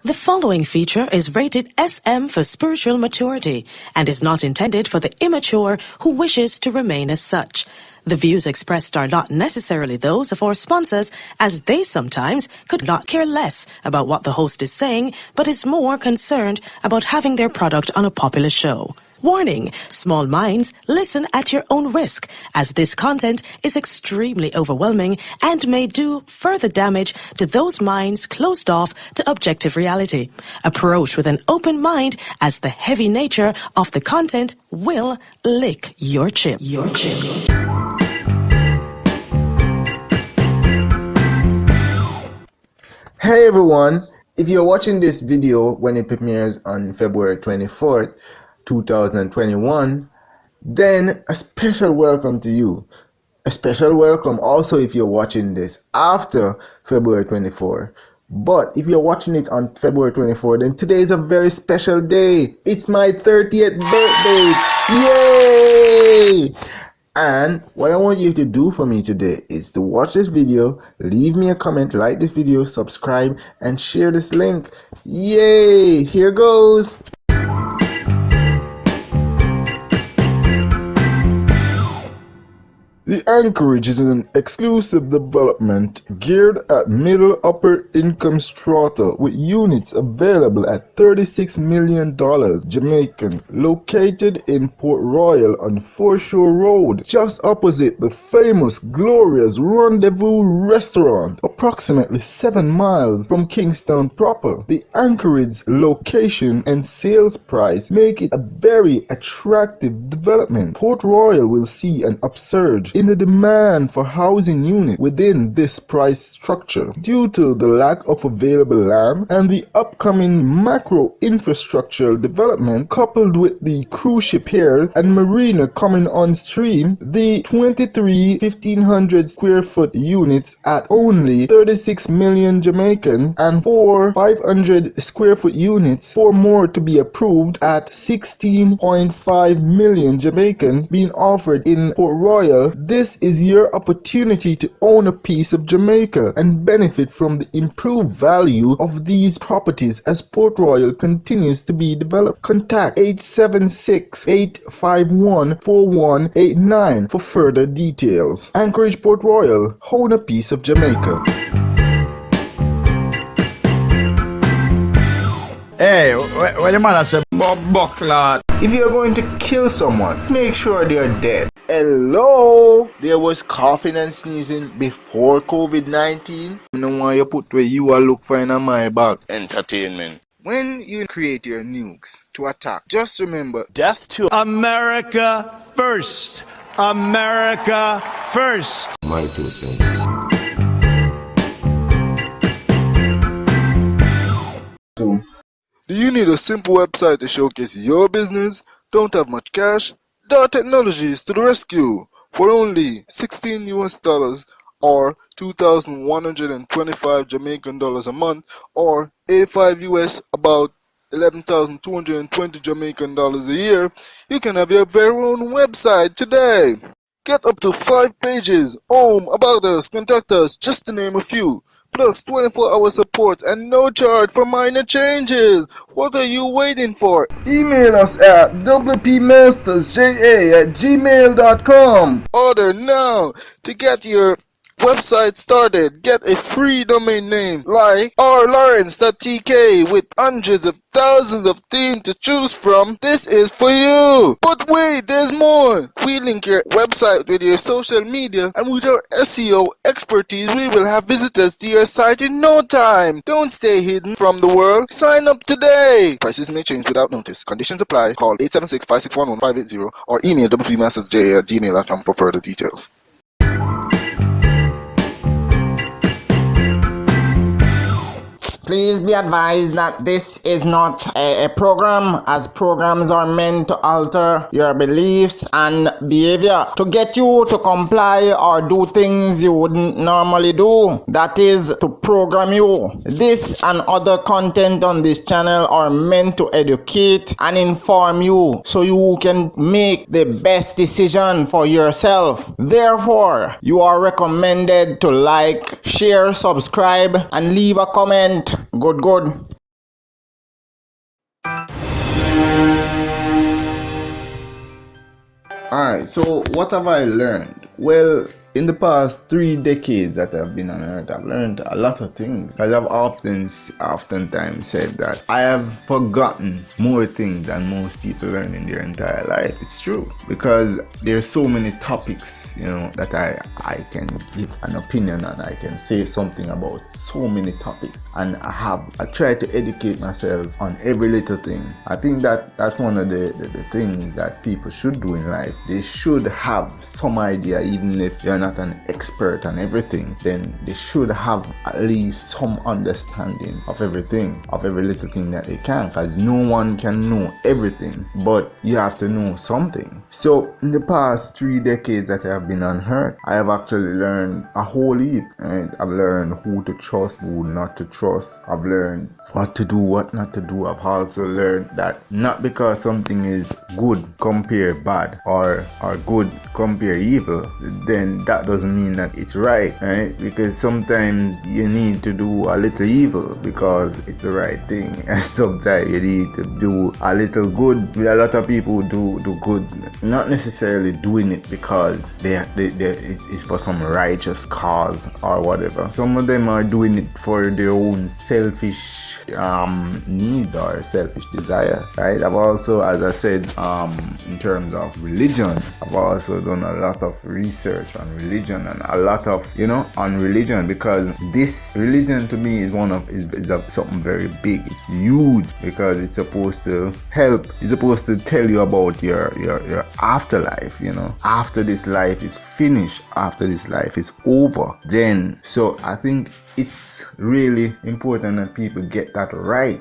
The following feature is rated SM for spiritual maturity and is not intended for the immature who wishes to remain as such. The views expressed are not necessarily those of our sponsors, as they sometimes could not care less about what the host is saying, but is more concerned about having their product on a popular show. Warning, small minds, listen at your own risk, as this content is extremely overwhelming and may do further damage to those minds closed off to objective reality. Approach with an open mind, as the heavy nature of the content will lick your chip. Hey everyone, if you're watching this video when it premieres on February 24th, 2021, then a special welcome to you. A special welcome also if you're watching this after February 24th. But if you're watching it on February 24th, then today is a very special day. It's my 30th birthday. Yay! And what I want you to do for me today is to watch this video, leave me a comment, like this video, subscribe, and share this link. Yay! Here goes! The Anchorage is an exclusive development geared at middle-upper income strata with units available at $36 million Jamaican, located in Port Royal on Foreshore Road, just opposite the famous Gloria's Rendezvous restaurant, approximately 7 miles from Kingston proper. The Anchorage location and sales price make it a very attractive development. Port Royal will see an upsurge in the demand for housing units within this price structure due to the lack of available land and the upcoming macro infrastructure development, coupled with the cruise ship here and marina coming on stream. The 23 1,500 square foot units at only 36 million Jamaican and 4 500 square foot units, 4 more to be approved at 16.5 million Jamaican being offered in Port Royal. This is your opportunity to own a piece of Jamaica and benefit from the improved value of these properties as Port Royal continues to be developed. Contact 876-851-4189 for further details. Anchorage Port Royal, own a piece of Jamaica. Hey, what the man say? Buckler. If you're going to kill someone, make sure they're dead. Hello? There was coughing and sneezing before COVID-19. I don't want you put where you are look for in my bag. Entertainment. When you create your nukes to attack, just remember, Death to America first. America first. My 2 cents. Do you need a simple website to showcase your business? Don't have much cash? Dart Technology is to the rescue. For only $16 US or 2,125 Jamaican dollars a month, or 85 US, about 11,220 Jamaican dollars a year, you can have your very own website today. Get up to 5 pages, home, about us, contact us, just to name a few. Plus 24-hour support and no charge for minor changes. What are you waiting for? Email us at wpmastersja@gmail.com. Order now to get your website started. Get a free domain name like rlawrence.tk with hundreds of thousands of themes to choose from. This is for you. But wait, there's more. We link your website with your social media, and with our SEO expertise, we will have visitors to your site in no time. Don't stay hidden from the world. Sign up today. Prices may change without notice. Conditions apply. Call 876-561-1580 or email wpmastersja@gmail.com for further details. Please be advised that this is not a program, as programs are meant to alter your beliefs and behavior to get you to comply or do things you wouldn't normally do. That is, to program you. This and other content on this channel are meant to educate and inform you so you can make the best decision for yourself. Therefore, you are recommended to like, share, subscribe, and leave a comment. Good. Alright, so what have I learned? Well, in the past 3 decades that I've been on Earth, I've learned a lot of things. Because I've oftentimes said that I have forgotten more things than most people learn in their entire life. It's true. Because there's so many topics, that I can give an opinion on. I can say something about so many topics. And I try to educate myself on every little thing. I think that's one of the things that people should do in life. They should have some idea, even if you're not an expert on everything, then they should have at least some understanding of everything, of every little thing that they can, because no one can know everything, but you have to know something. So in the past 3 decades that I have been on Earth, I have actually learned a whole heap. And I've learned who to trust, who not to trust. I've learned what to do, what not to do. I've also learned that not because something is good compare bad or good compare evil, then that doesn't mean that it's right? Because sometimes you need to do a little evil because it's the right thing, and sometimes you need to do a little good. A lot of people do good, not necessarily doing it because it's for some righteous cause or whatever. Some of them are doing it for their own selfish needs or selfish desire, right? I've also, as I said, in terms of religion, I've also done a lot of research on religion and a lot of on religion, because this religion to me is something very big. It's huge because it's supposed to help. It's supposed to tell you about your afterlife. After this life is finished, after this life is over, then so I think it's really important that people get that right.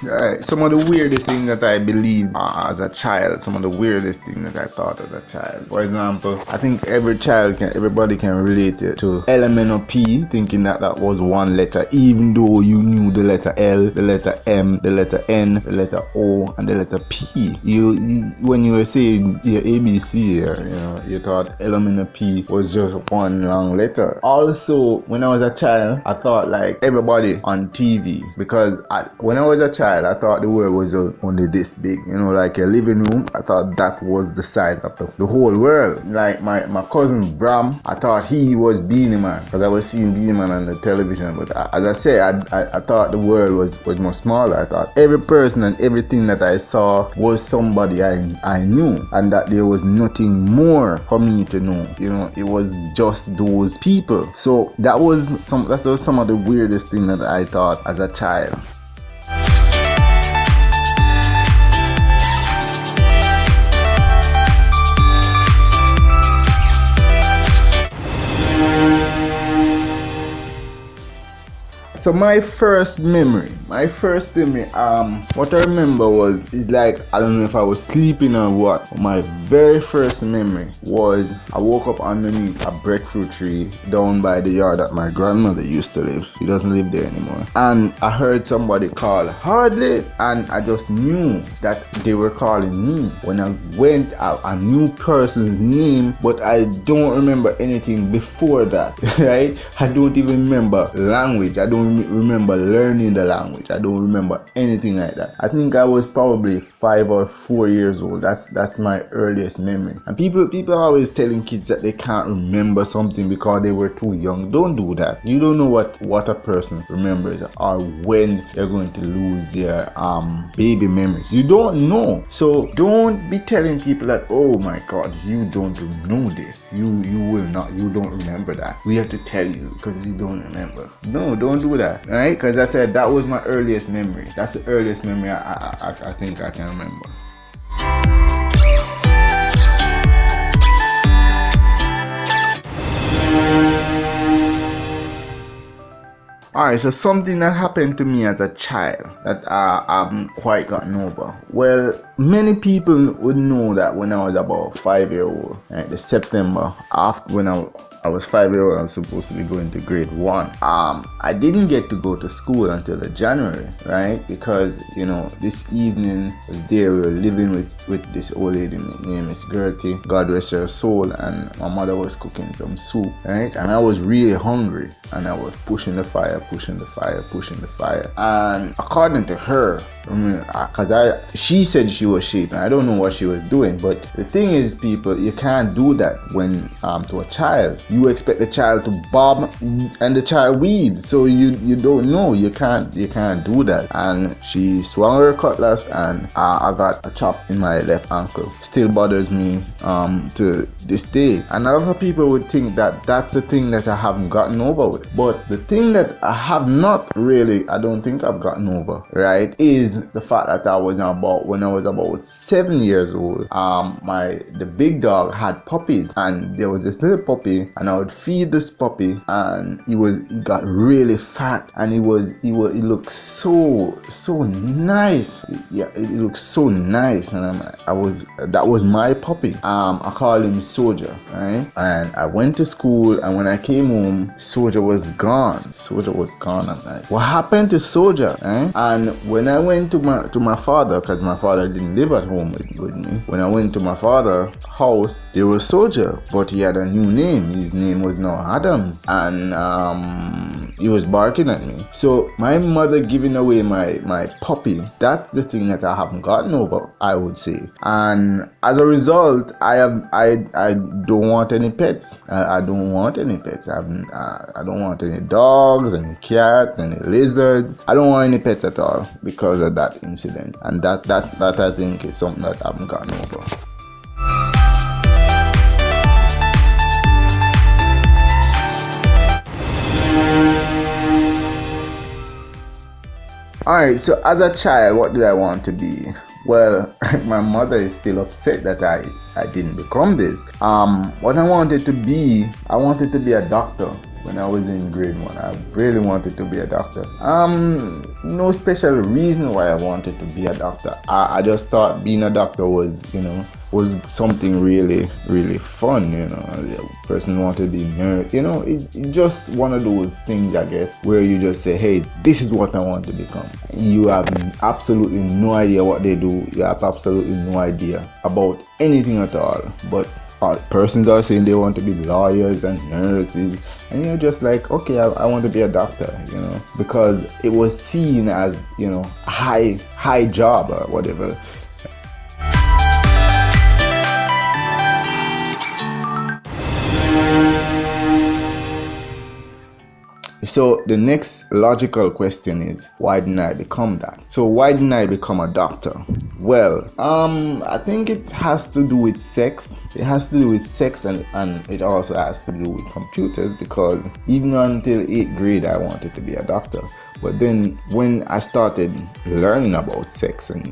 Right. Some of the weirdest things that I believed as a child, some of the weirdest things that I thought as a child. For example, I think everybody can relate it to element of P, thinking that was one letter, even though you knew the letter L, the letter M, the letter N, the letter O, and the letter P. You when you were saying your ABC, you thought element of P was just one long letter. Also, when I was a child, I thought like everybody on TV, because when I was a child, I thought the world was only this big, like a living room. I thought that was the size of the whole world. Like my cousin Bram, I thought he was Beanie Man because I was seeing Beanie Man on the television. But as I said, I thought the world was much smaller. I thought every person and everything that I saw was somebody I knew, and that there was nothing more for me to know. It was just those people. So that was some of the weirdest thing that I thought as a child. So my first memory, what I remember is like, I don't know if I was sleeping or what. My very first memory was I woke up underneath a breadfruit tree down by the yard that my grandmother used to live. She doesn't live there anymore. And I heard somebody call Hardly, and I just knew that they were calling me. When I went out, I knew person's name, but I don't remember anything before that, right? I don't even remember language. I don't remember learning the language. I don't remember anything like that. I think I was probably 5 or 4 years old. That's my earliest memory. And people are always telling kids that they can't remember something because they were too young. Don't do that. You don't know what a person remembers or when they're going to lose their baby memories. You don't know. So don't be telling people that, oh my God, you don't know this. You don't remember that. We have to tell you because you don't remember. No, don't do that, right? Because I said that was my earliest memory. That's the earliest memory I think I can remember. Alright, so something that happened to me as a child that I haven't quite gotten over. Well, many people would know that when I was about 5 years old, right, the September after when I was 5 years old, I was supposed to be going to grade 1. I didn't get to go to school until the January, right? Because, this evening was there, we were living with this old lady named Miss Gertie, God rest her soul, and my mother was cooking some soup, right? And I was really hungry, and I was pushing the fire. And according to her, she said she was shaping. I don't know what she was doing, but the thing is, people, you can't do that when to a child. You expect the child to bob, and the child weaves, so you don't know. You can't do that. And she swung her cutlass, and I got a chop in my left ankle. Still bothers me to this day. And a lot of people would think that that's the thing that I haven't gotten over with. But the thing that I have not really, I don't think I've gotten over, right, is the fact that when I was about 7 years old, the big dog had puppies, and there was this little puppy, and I would feed this puppy, and he got really fat, and he looked so nice. Yeah, it looked so nice, and that was my puppy. I called him Soldier, right? And I went to school, and when I came home, Soldier was gone. I'm like, what happened to Soldier? Right? And when I went to my father, because my father didn't live at home with me, when I went to my father's house, there was Soldier, but he had a new name. His name was now Adams, and he was barking at me. So my mother giving away my puppy, that's the thing that I haven't gotten over, I would say. And as a result, I don't want any pets. I don't want any pets. I don't want any dogs, any cats, any lizards. I don't want any pets at all because of that incident. And that I think is something that I haven't gotten over. Alright, so as a child, what did I want to be? Well, my mother is still upset that I didn't become this. What I wanted to be a doctor. When I was in grade 1, I really wanted to be a doctor. No special reason why I wanted to be a doctor. I just thought being a doctor was something really, really fun, A person wanted to be a nerd, it's just one of those things, I guess, where you just say, hey, this is what I want to become. You have absolutely no idea what they do. You have absolutely no idea about anything at all. But persons are saying they want to be lawyers and nurses, and you're just like, okay, I want to be a doctor, because it was seen as, high job or whatever. So the next logical question is, why didn't I become that? So why didn't I become a doctor? Well, I think it has to do with sex. It has to do with sex, and it also has to do with computers, because even until 8th grade, I wanted to be a doctor. But then when I started learning about sex, and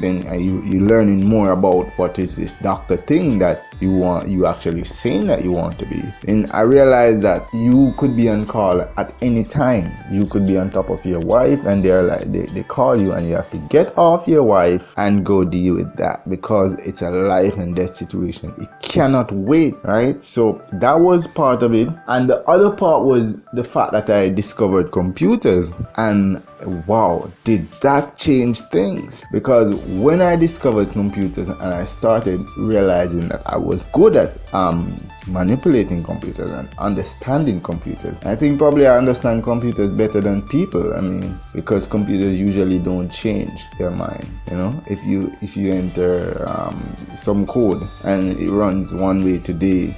then you learning more about what is this doctor thing that you actually saying that you want to be. And I realized that you could be on call at any time. You could be on top of your wife, and they're like they call you, and you have to get off your wife and go deal with that, because it's a life and death situation. It cannot wait, right? So that was part of it. And the other part was the fact that I discovered computers, and wow, did that change things? Because when I discovered computers and I started realizing that I was good at manipulating computers and understanding computers, I think probably I understand computers better than people. I mean, because computers usually don't change their mind. If you enter some code and it runs one way today,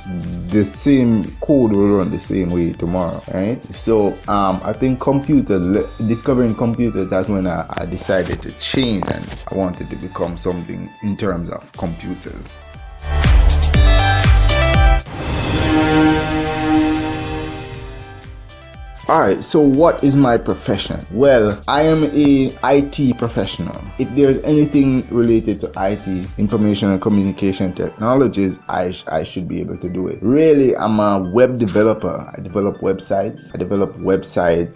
the same code will run the same way tomorrow, right? So I think discovering computers, that's when I decided to change, and I wanted to become something in terms of computers. Alright, so what is my profession? Well, I am a IT professional. If there's anything related to IT, information and communication technologies, I should be able to do it. Really, I'm a web developer. I develop websites.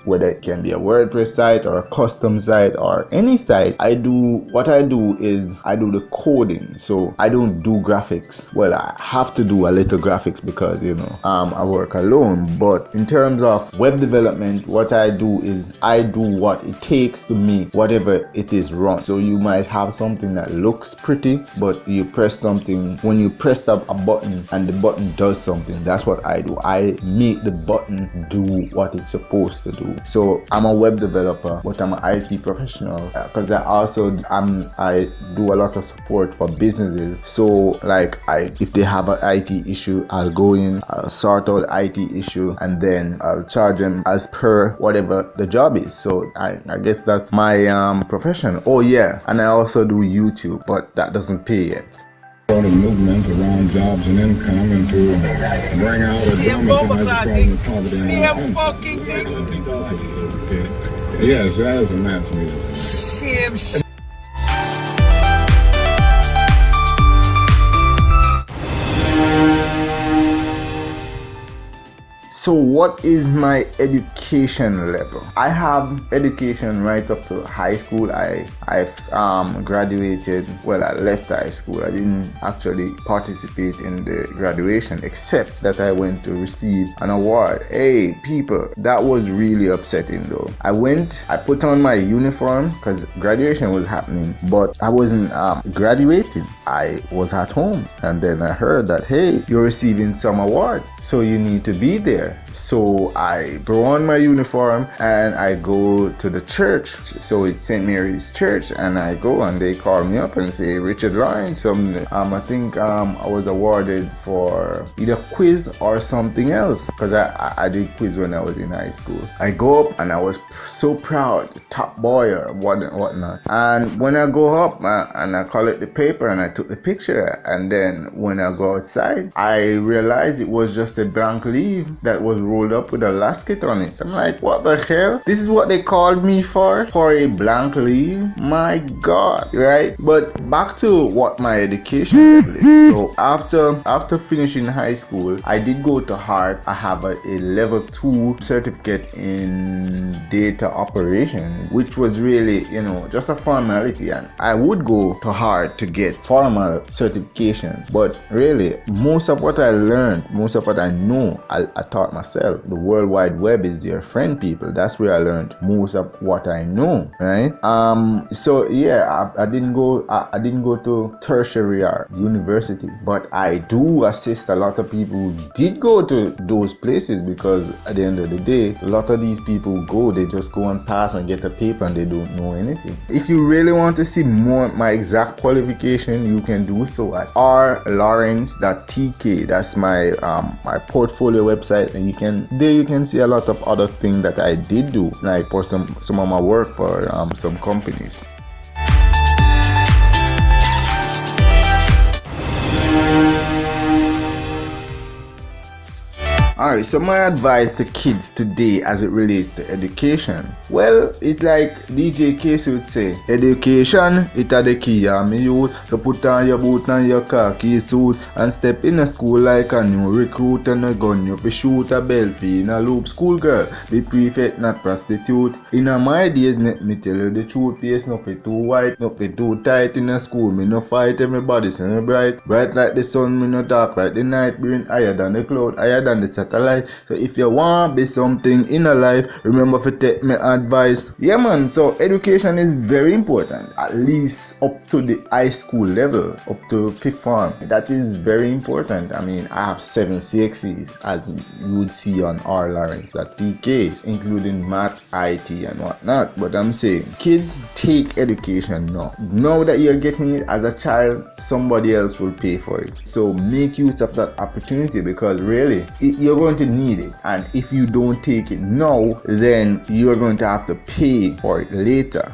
Whether it can be a WordPress site or a custom site or any site. What I do is I do the coding. So I don't do graphics. Well, I have to do a little graphics because, I work alone. But in terms of web development, what I do is I do what it takes to make whatever it is run. So you might have something that looks pretty, but you press something, when you press up a button and the button does something, that's what I do. I make the button do what it's supposed to do. So I'm a web developer, but I'm an IT professional because I do a lot of support for businesses. So if they have an IT issue, I'll go in, I'll sort out the IT issue, and then I'll charge them as per whatever the job is. So I guess that's my profession. Oh yeah, and I also do YouTube, but that doesn't pay yet. Sort of movement around jobs and income and to bring out a dramatized problem of poverty and yes, that is a math music. So what is my education level? I have education right up to high school. I've graduated. Well, I left high school. I didn't actually participate in the graduation, except that I went to receive an award. Hey, people, that was really upsetting though. I put on my uniform because graduation was happening, but I wasn't graduating. I was at home, and then I heard that, hey, you're receiving some award, so you need to be there. So I throw on my uniform and I go to the church. So it's St. Mary's Church, and I go and they call me up and say, Richard Lawrence, I think I was awarded for either quiz or something else, because I did quiz when I was in high school. I go up and I was so proud, top boy or whatnot. And when I go up and I collect the paper and I took the picture, and then when I go outside, I realized it was just a blank leaf that was rolled up with a lasket on it. I'm like, what the hell? This is what they called me for a blank leaf? My God, right? But back to what my education level is. So after finishing high school, I did go to Hart. I have a level 2 certificate in data operation, which was really, just a formality, and I would go to Hart to get formal certification. But really, most of what I learned, most of what I know, I taught myself. The World Wide Web is your friend, people. That's where I learned most of what I know, right? So yeah, I didn't go to tertiary or university, but I do assist a lot of people who did go to those places, because at the end of the day, a lot of these people they just go and pass and get a paper and they don't know anything. If you really want to see more my exact qualification, you can do so at rlawrence.tk. That's my my portfolio website, and you can see a lot of other things that I did do, like for some of my work for some companies. Alright, so my advice to kids today as it relates to education. Well, it's like DJ Casey would say, education, it a the key, me youth. So put on your boot and your khaki suit and step in a school like a new recruit, and a gun you fi shoot a belfie in a loop. School girl, be prefect, not prostitute. In my days, let me tell you the truth, face no fi too white, no fi too tight in a school. Me no fight everybody, say me bright like the sun, me no dark like the night, being higher than the cloud, higher than the satellite. So if you want be something in a life, remember to take my advice. Yeah man, so education is very important, at least up to the high school level, up to 5th form. That is very important. I mean, I have 7 CXCs, as you would see on rlawrence.tk, including math, IT and whatnot. But I'm saying, kids, take education now that you're getting it as a child, somebody else will pay for it. So make use of that opportunity, because really you're going to need it, and if you don't take it now, then you're going to have to pay for it later.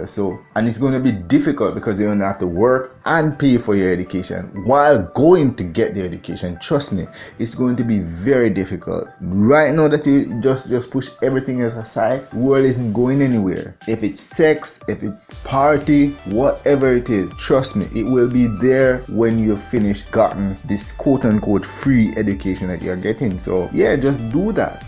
So, and it's going to be difficult because you're going to have to work and pay for your education while going to get the education. Trust me, it's going to be very difficult. Right now that you just push everything else aside, the world isn't going anywhere. If it's sex, if it's party, whatever it is, trust me, it will be there when you've finished gotten this quote unquote free education that you're getting. So yeah, just do that.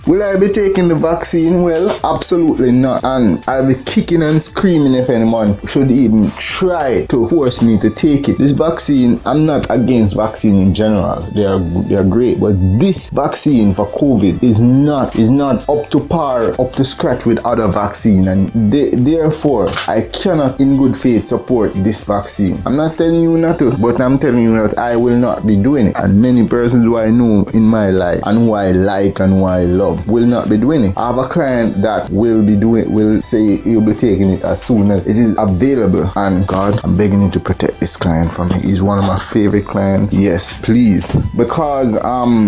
Will I be taking the vaccine? Well, absolutely not. And I'll be kicking and screaming if anyone should even try to force me to take it. This vaccine, I'm not against vaccine in general. They are great. But this vaccine for COVID is not up to par, up to scratch with other vaccine. And therefore, I cannot in good faith support this vaccine. I'm not telling you not to, but I'm telling you that I will not be doing it. And many persons who I know in my life and who I like and who I love will not be doing it. I have a client that will say he'll be taking it as soon as it is available. And God, I'm begging you to protect this client from me. He's one of my favorite clients. Yes, please. Because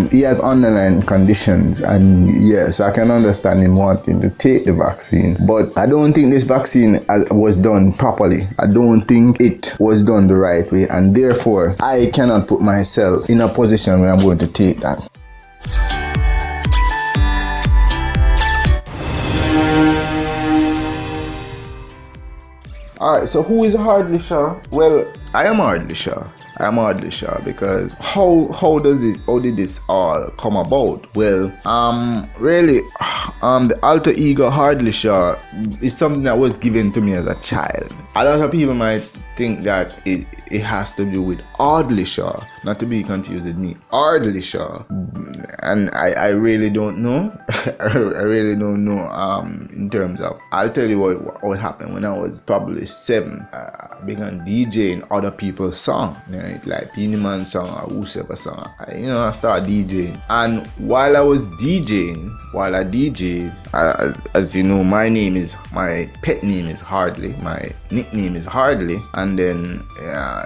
he has underlying conditions, and yes, I can understand him wanting to take the vaccine. But I don't think this vaccine was done properly. I don't think it was done the right way, and therefore I cannot put myself in a position where I'm going to take that. Alright, so who is Hardly Shaw? Well, I am Hardly Shaw. Because how did this all come about? Well, really, the alter ego Hardly Shaw is something that was given to me as a child. A lot of people might think that it has to do with Audley Shaw, not to be confused with me, Hardly Shaw, and I really don't know. I really don't know. In terms of, I'll tell you what happened when I was probably 7. I began DJing other people's songs, right? Like Beenie Man song or whoever song. I started DJing, and while I was DJing, as you know, my pet name is Hardly, my nickname is Hardly, and then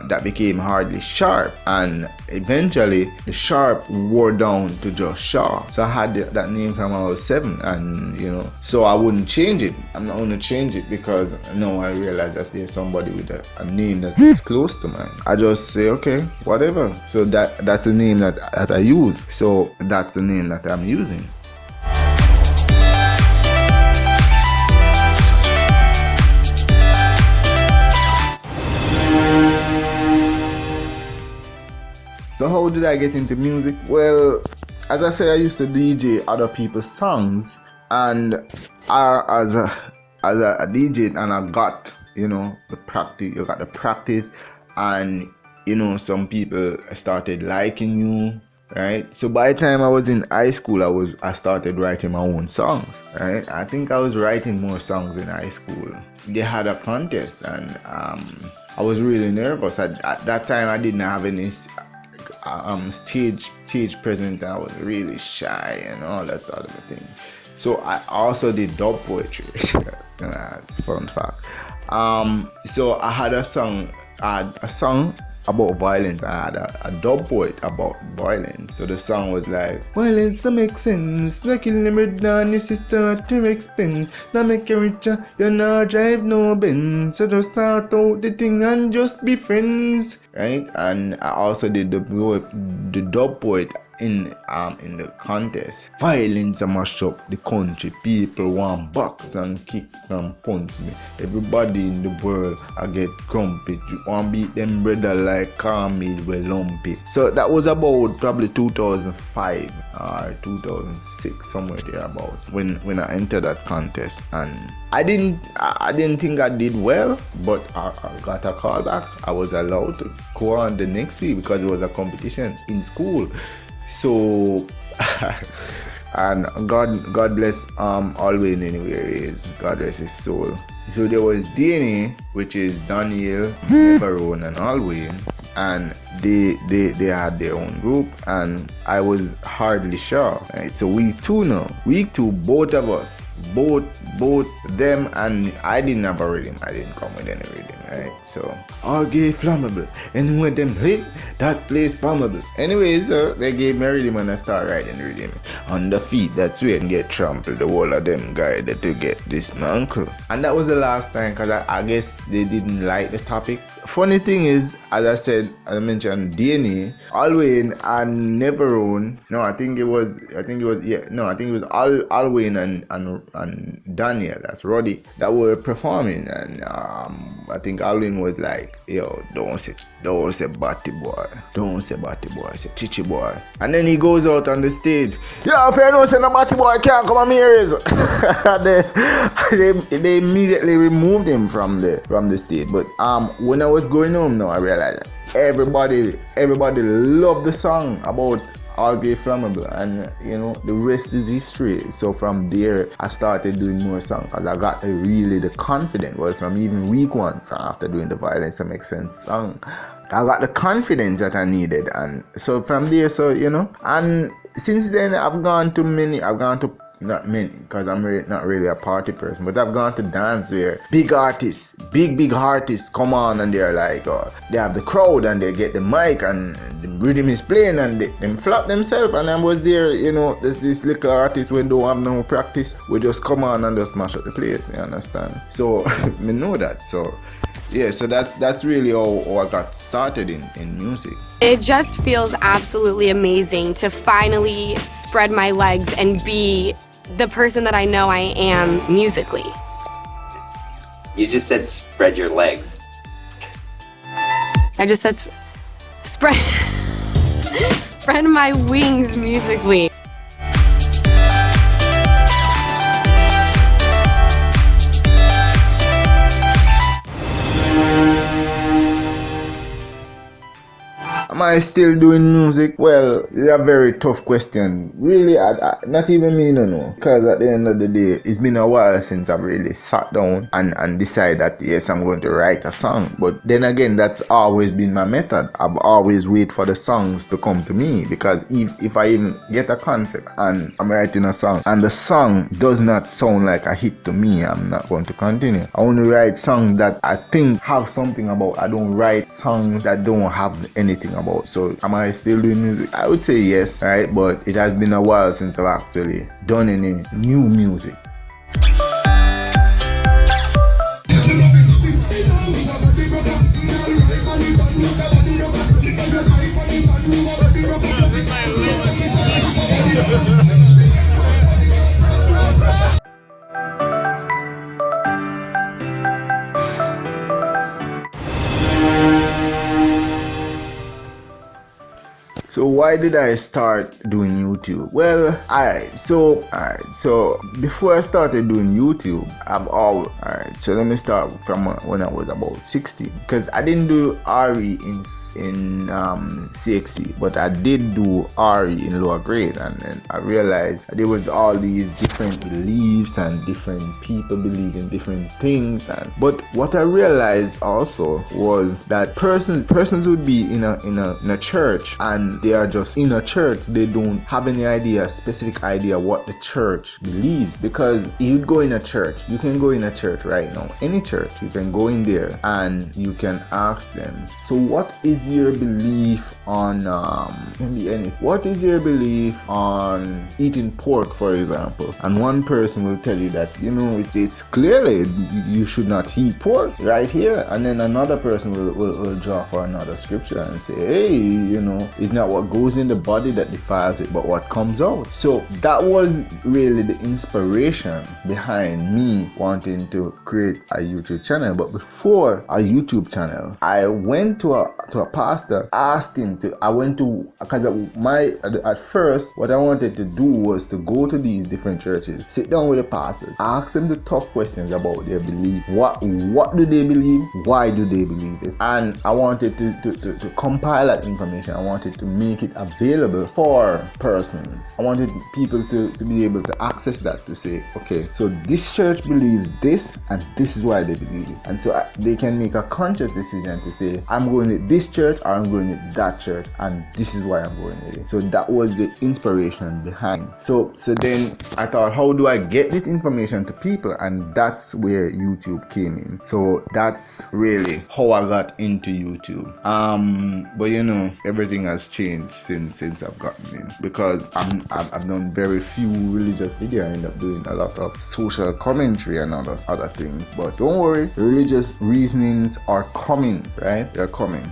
that became Hardly Sharp, and eventually the Sharp wore down to just Shaw. So I had that name from I was 7, and so I wouldn't change it. I'm not going to change it because now I realize that there's somebody with a name that is close to mine. I just say, okay, whatever. So that's the name that I use. So that's the name that I'm using. So how did I get into music? Well, as I said, I used to DJ other people's songs, and as a DJ, and I got the practice. You got the practice, and some people started liking you, right? So by the time I was in high school, I started writing my own songs, right? I think I was writing more songs in high school. They had a contest, and I was really nervous. At that time, I didn't have any stage presence. I was really shy and all that sort of thing. So I also did dub poetry. Fun fact. So I had a song about violence. I had a dub poet about violence. So the song was like, violence don't make sense. Not killing them down, your sister at your expense. Not make you richer, you not drive no Benz. So just start out the thing and just be friends. Right? And I also did the dub poet in the contest. Violence a mash up the country. People want box and kick and punch me. Everybody in the world I get grumpy. You want beat them brother like Carmel well lumpy. So that was about probably 2005 or 2006, somewhere there about when I entered that contest. And I didn't think I did well, but I got a call back. I was allowed to go on the next week because it was a competition in school. So and God bless Alwyn anywhere he is. God bless his soul. So there was DNA, which is Daniel, Neverone, and Alwyn, and they had their own group, and I was Hardly Shaw. Right? So week 2 now. Week 2, both of us, both them, and I didn't have a rhythm. I didn't come with any rhythm. right? So all gay flammable. And when them hit, that place flammable. Anyway, so they gave me a rhythm and I start writing the rhythm. On the feet, that's where and get trampled. The whole of them guys that to get this uncle. And that was the last time because I guess they didn't like the topic. Funny thing is, as I said, as I mentioned, DNA, Alwyn and Neverone. I think it was Alwyn and Daniel, that's Roddy, that were performing, and I think Alwyn was like, yo, don't say Batty boy, say Chichi boy. And then he goes out on the stage, yeah, if you don't say no Batty boy, can't come on here. they immediately removed him from the stage. But when I was going home now, I realized that everybody loved the song about All Gay Flammable, and the rest is history. So from there I started doing more songs because I got really the confidence. Well, from even week one, from after doing the Violence That Makes Sense song, I got the confidence that I needed, and so from there, and since then I've gone to not many, because I'm not really a party person, but I've gone to dance where big artists, big artists come on, and they're like, they have the crowd and they get the mic and the rhythm is playing and they flop themselves. And I was there, there's this little artist when don't have no practice, we just come on and just smash up the place, you understand? So me know that. So yeah, so that's really how I got started in music. It just feels absolutely amazing to finally spread my legs and be the person that I know I am musically. You just said spread your legs. I just said spread my wings musically. Am I still doing music? Well, it's a very tough question. Really, not even me, no. Because at the end of the day, it's been a while since I've really sat down and decided that, yes, I'm going to write a song. But then again, that's always been my method. I've always waited for the songs to come to me. Because if I even get a concept and I'm writing a song and the song does not sound like a hit to me, I'm not going to continue. I only write songs that I think have something about. I don't write songs that don't have anything about. So am I still doing music? I would say yes, right? But it has been a while since I've actually done any new music. So why did I start doing YouTube? Well, alright, so before I started doing YouTube, so let me start from when I was about 16, because I didn't do RE in CXC, but I did do RE in lower grade, and then I realized there was all these different beliefs and different people believing different things, but what I realized also was that persons would be in a church, and they are just in a church. They don't have any specific idea what the church believes, because you go in a church, you can go in a church right now, any church, you can go in there and you can ask them, so what is your belief on can be anything. What is your belief on eating pork, for example? And one person will tell you that it's clearly you should not eat pork right here, and then another person will draw for another scripture and say, hey, it's not what goes in the body that defiles it, but what comes out. So that was really the inspiration behind me wanting to create a YouTube channel. But before a YouTube channel, I went to a pastor, asked him because at first what I wanted to do was to go to these different churches, sit down with the pastors, ask them the tough questions about their belief. What do they believe? Why do they believe it? And I wanted to compile that information. I wanted to make it available for persons. I wanted people to be able to access that, to say, okay, so this church believes this and this is why they believe it. And so they can make a conscious decision to say, I'm going to this church or I'm going to that church and this is why I'm going with it. So that was the inspiration behind. So then I thought, how do I get this information to people? And that's where YouTube came in. So that's really how I got into YouTube. But you know, everything has changed since I've gotten in, because I've done very few religious videos. I end up doing a lot of social commentary and other things. But don't worry, religious reasonings are coming, right? They're coming.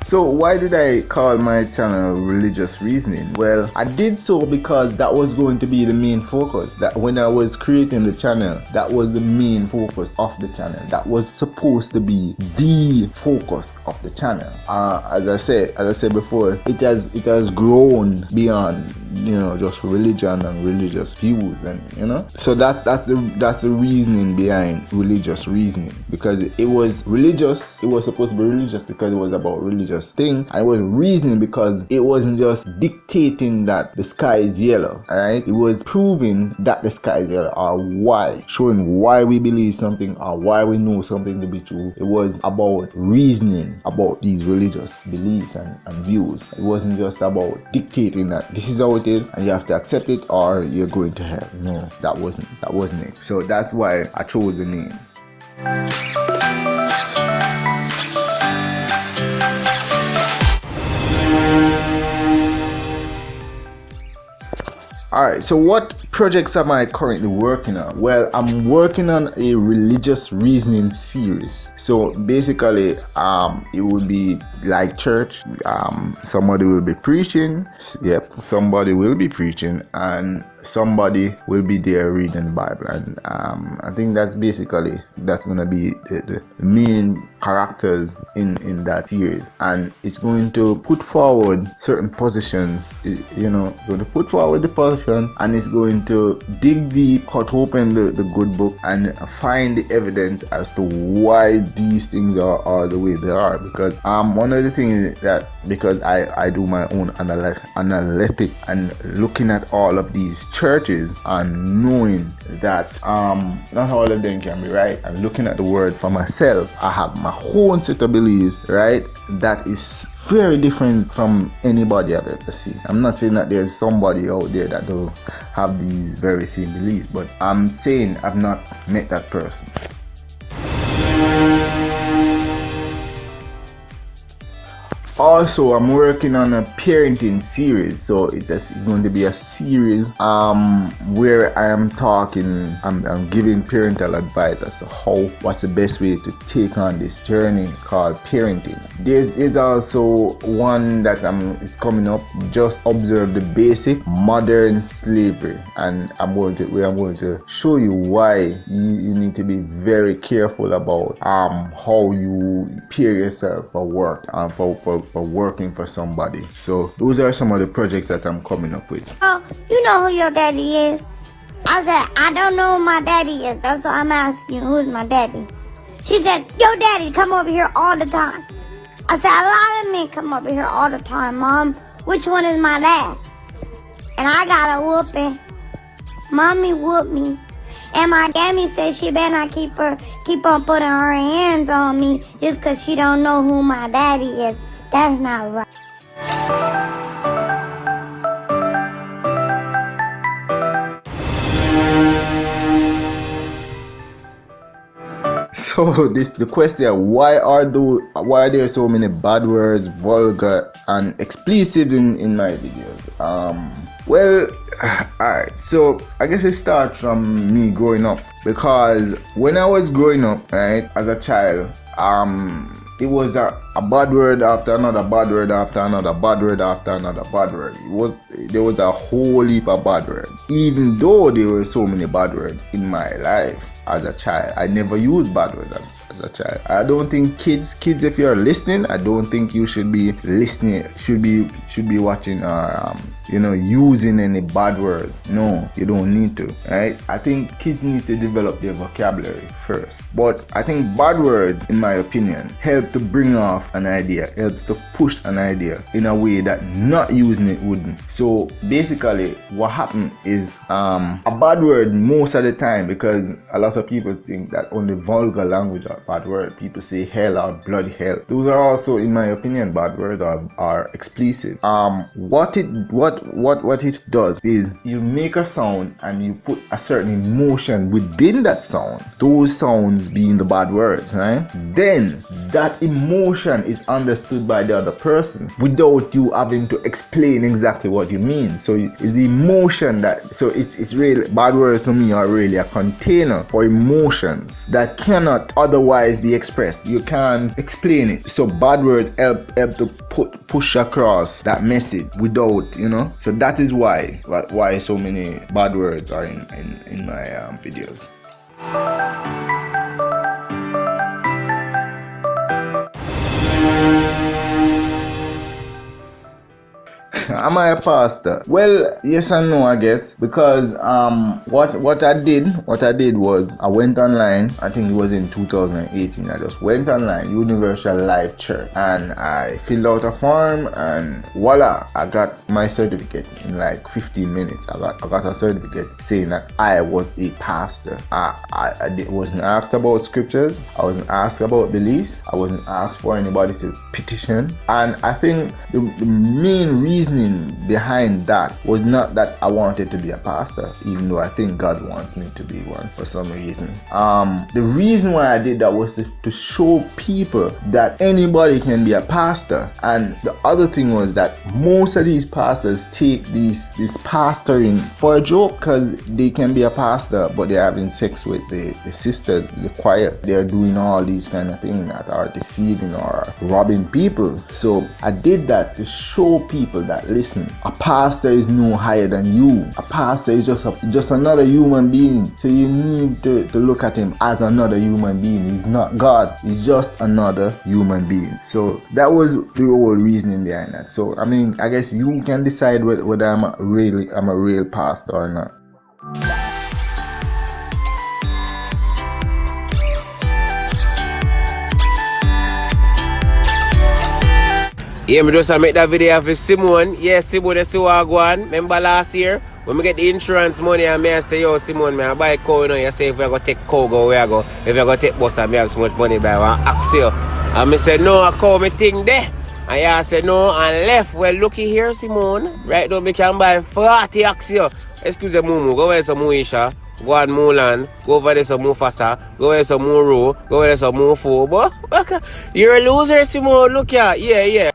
So why did I call my channel Religious Reasoning? Well, I did so because that was going to be the main focus. That when I was creating the channel, that was the main focus of the channel. That was supposed to be the focus of the channel. As I said before, it has grown beyond, you know, just religion and religious views, and you know. So that's the reasoning behind Religious Reasoning, because it was religious. It was supposed to be religious because it was about religious thing, and it was reasoning because it wasn't just dictating that the sky is yellow. Alright, it was proving that the sky is yellow, or why, showing why we believe something or why we know something to be true. It was about reasoning about these religious beliefs and views. It wasn't just about dictating that this is how it is and you have to accept it or you're going to hell. No, that wasn't it. So that's why I chose the name. Alright, so what projects am I currently working on? Well, I'm working on a religious reasoning series. So basically, it would be like church. Somebody will be preaching. Yep, somebody will be preaching, and somebody will be there reading the Bible. And I think that's gonna be the main characters in that series, and it's going to put forward certain positions. You know, going to put forward the position, and it's going to dig deep, cut open the good book, and find the evidence as to why these things are the way they are. Because one of the things is that because I do my own analytic and looking at all of these churches and knowing that not all of them can be right, and looking at the word for myself, I have my own set of beliefs, right, that is very different from anybody I've ever seen. I'm not saying that there's somebody out there that don't have these very same beliefs, but I'm saying I've not met that person. Also, I'm working on a parenting series, so it's going to be a series where I'm giving parental advice as to what's the best way to take on this journey called parenting. There's also one that is coming up. Just observe the basic modern slavery, and I'm going to show you why you need to be very careful about how you pair yourself for work and for working for somebody. So those are some of the projects that I'm coming up with. Oh, you know who your daddy is? I said, I don't know who my daddy is. That's why I'm asking you, who's my daddy? She said, your daddy come over here all the time. I said, a lot of men come over here all the time, Mom. Which one is my dad? And I got a whooping. Mommy whooped me. And my daddy said she better not keep on putting her hands on me just because she don't know who my daddy is. That's not right. So the question: why are there so many bad words, vulgar and explicit in my videos? Well, alright, so I guess it starts from me growing up, because when I was growing up, right, as a child, it was a bad word after another bad word after another bad word after another bad word. There was a whole heap of bad words. Even though there were so many bad words in my life as a child, I never used bad words as a child. I don't think kids, if you're listening, I don't think you should be listening, should be watching or using any bad word. No, you don't need to, right? I think kids need to develop their vocabulary first. But I think bad word, in my opinion, help to bring off an idea, helps to push an idea in a way that not using it wouldn't. So basically what happened is a bad word most of the time, because a lot of people think that only vulgar language are bad word. People say hell or bloody hell. Those are also, in my opinion, bad words are explicit. What it does is you make a sound and you put a certain emotion within that sound, those sounds being the bad words, right? Then that emotion is understood by the other person without you having to explain exactly what you mean. So it's the emotion that, so it's really, bad words to me are really a container for emotions that cannot otherwise be expressed. You can't explain it. So bad words help to push across that message without, so that is why so many bad words are in my videos. Am I a pastor? Well, yes and no, I guess, because what I did was I went online. I think it was in 2018. I just went online, Universal Life Church, and I filled out a form, and voila, I got my certificate in like 15 minutes. I got a certificate saying that I was a pastor. I wasn't asked about scriptures. I wasn't asked about beliefs. I wasn't asked for anybody to petition. And I think the main reasoning behind that was not that I wanted to be a pastor, even though I think God wants me to be one for some reason. The reason why I did that was to show people that anybody can be a pastor. And the other thing was that most of these pastors take this pastoring for a joke, because they can be a pastor but they're having sex with the sisters, the choir. They're doing all these kind of things that are deceiving or robbing people. So I did that to show people that, listen, a pastor is no higher than you. A pastor is just another human being. So you need to look at him as another human being. He's not God. He's just another human being. So that was the whole reasoning behind that. So I mean, I guess you can decide whether I'm a real pastor or not. Yeah, me just make that video for Simone. Yeah, Simone, you see what I go on. Remember last year when we get the insurance money and I say, yo, Simone, I buy cow, you say if I go take cow, go where I go. If I go take bus and I have so much money, I want to ask you. And I said, no, I call me thing there. And I said, no, and left. Well, looky here, Simone. Right now, I can buy 40 axio. Excuse me, Mumu, go where some Muisha. Go on Mulan, go over there some Mufasa, go over there some Muru, go over there some Mufu. But you're a loser, Simone. Look here. Yeah.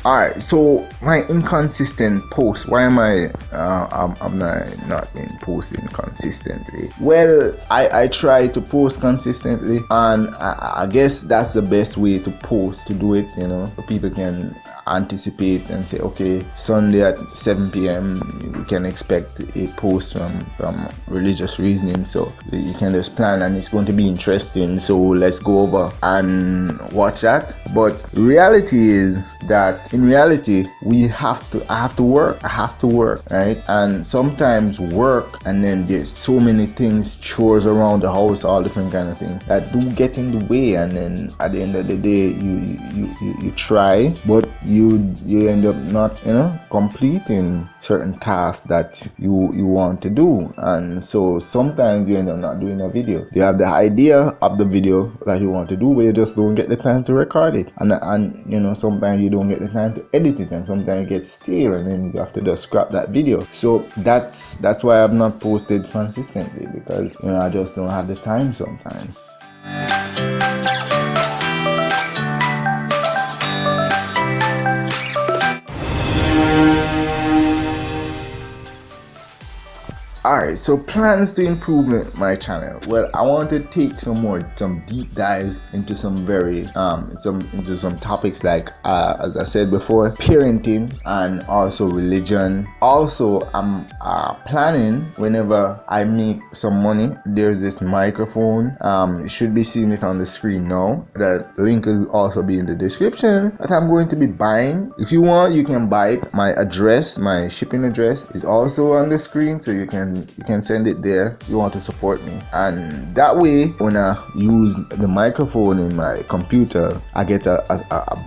Alright, so my inconsistent post, why am I I'm not been posting consistently? Well, I try to post consistently, and I guess that's the best way to post, to do it, so people can anticipate and say, okay, Sunday at 7 p.m. we can expect a post from religious reasoning, so you can just plan and it's going to be interesting, so let's go over and watch that. But reality is that in reality I have to work, right? And sometimes work, and then there's so many things, chores around the house, all different kind of things that do get in the way, and then at the end of the day you try, but you end up not completing certain tasks that you want to do. And so sometimes you end up not doing a video. You have the idea of the video that you want to do, but you just don't get the time to record it, and sometimes you don't get the time to edit it, and sometimes it gets stale, and then you have to just scrap that video. So that's why I've not posted consistently, because I just don't have the time sometimes. Alright, Alright, so plans to improve my channel. Well, I want to take some deep dives into some very some topics like as I said before, parenting and also religion. Also, I'm planning, whenever I make some money, there's this microphone. You should be seeing it on the screen now. The link will also be in the description that I'm going to be buying. If you want, you can buy it. My address, my shipping address is also on the screen, so you can send it there if you want to support me. And that way, when I use the microphone in my computer, I get a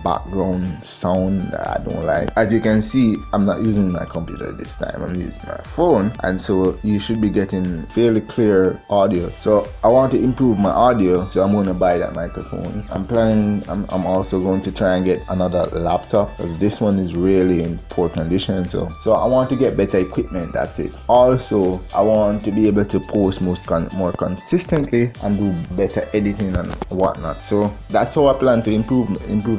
background sound that I don't like. As you can see, I'm not using my computer this time, I'm using my phone, and so you should be getting fairly clear audio. So I want to improve my audio, so I'm going to buy that microphone. I'm also going to try and get another laptop, because this one is really in poor condition. So I want to get better equipment. That's it. Also, I want to be able to post more consistently and do better editing and whatnot. So that's how I plan to improve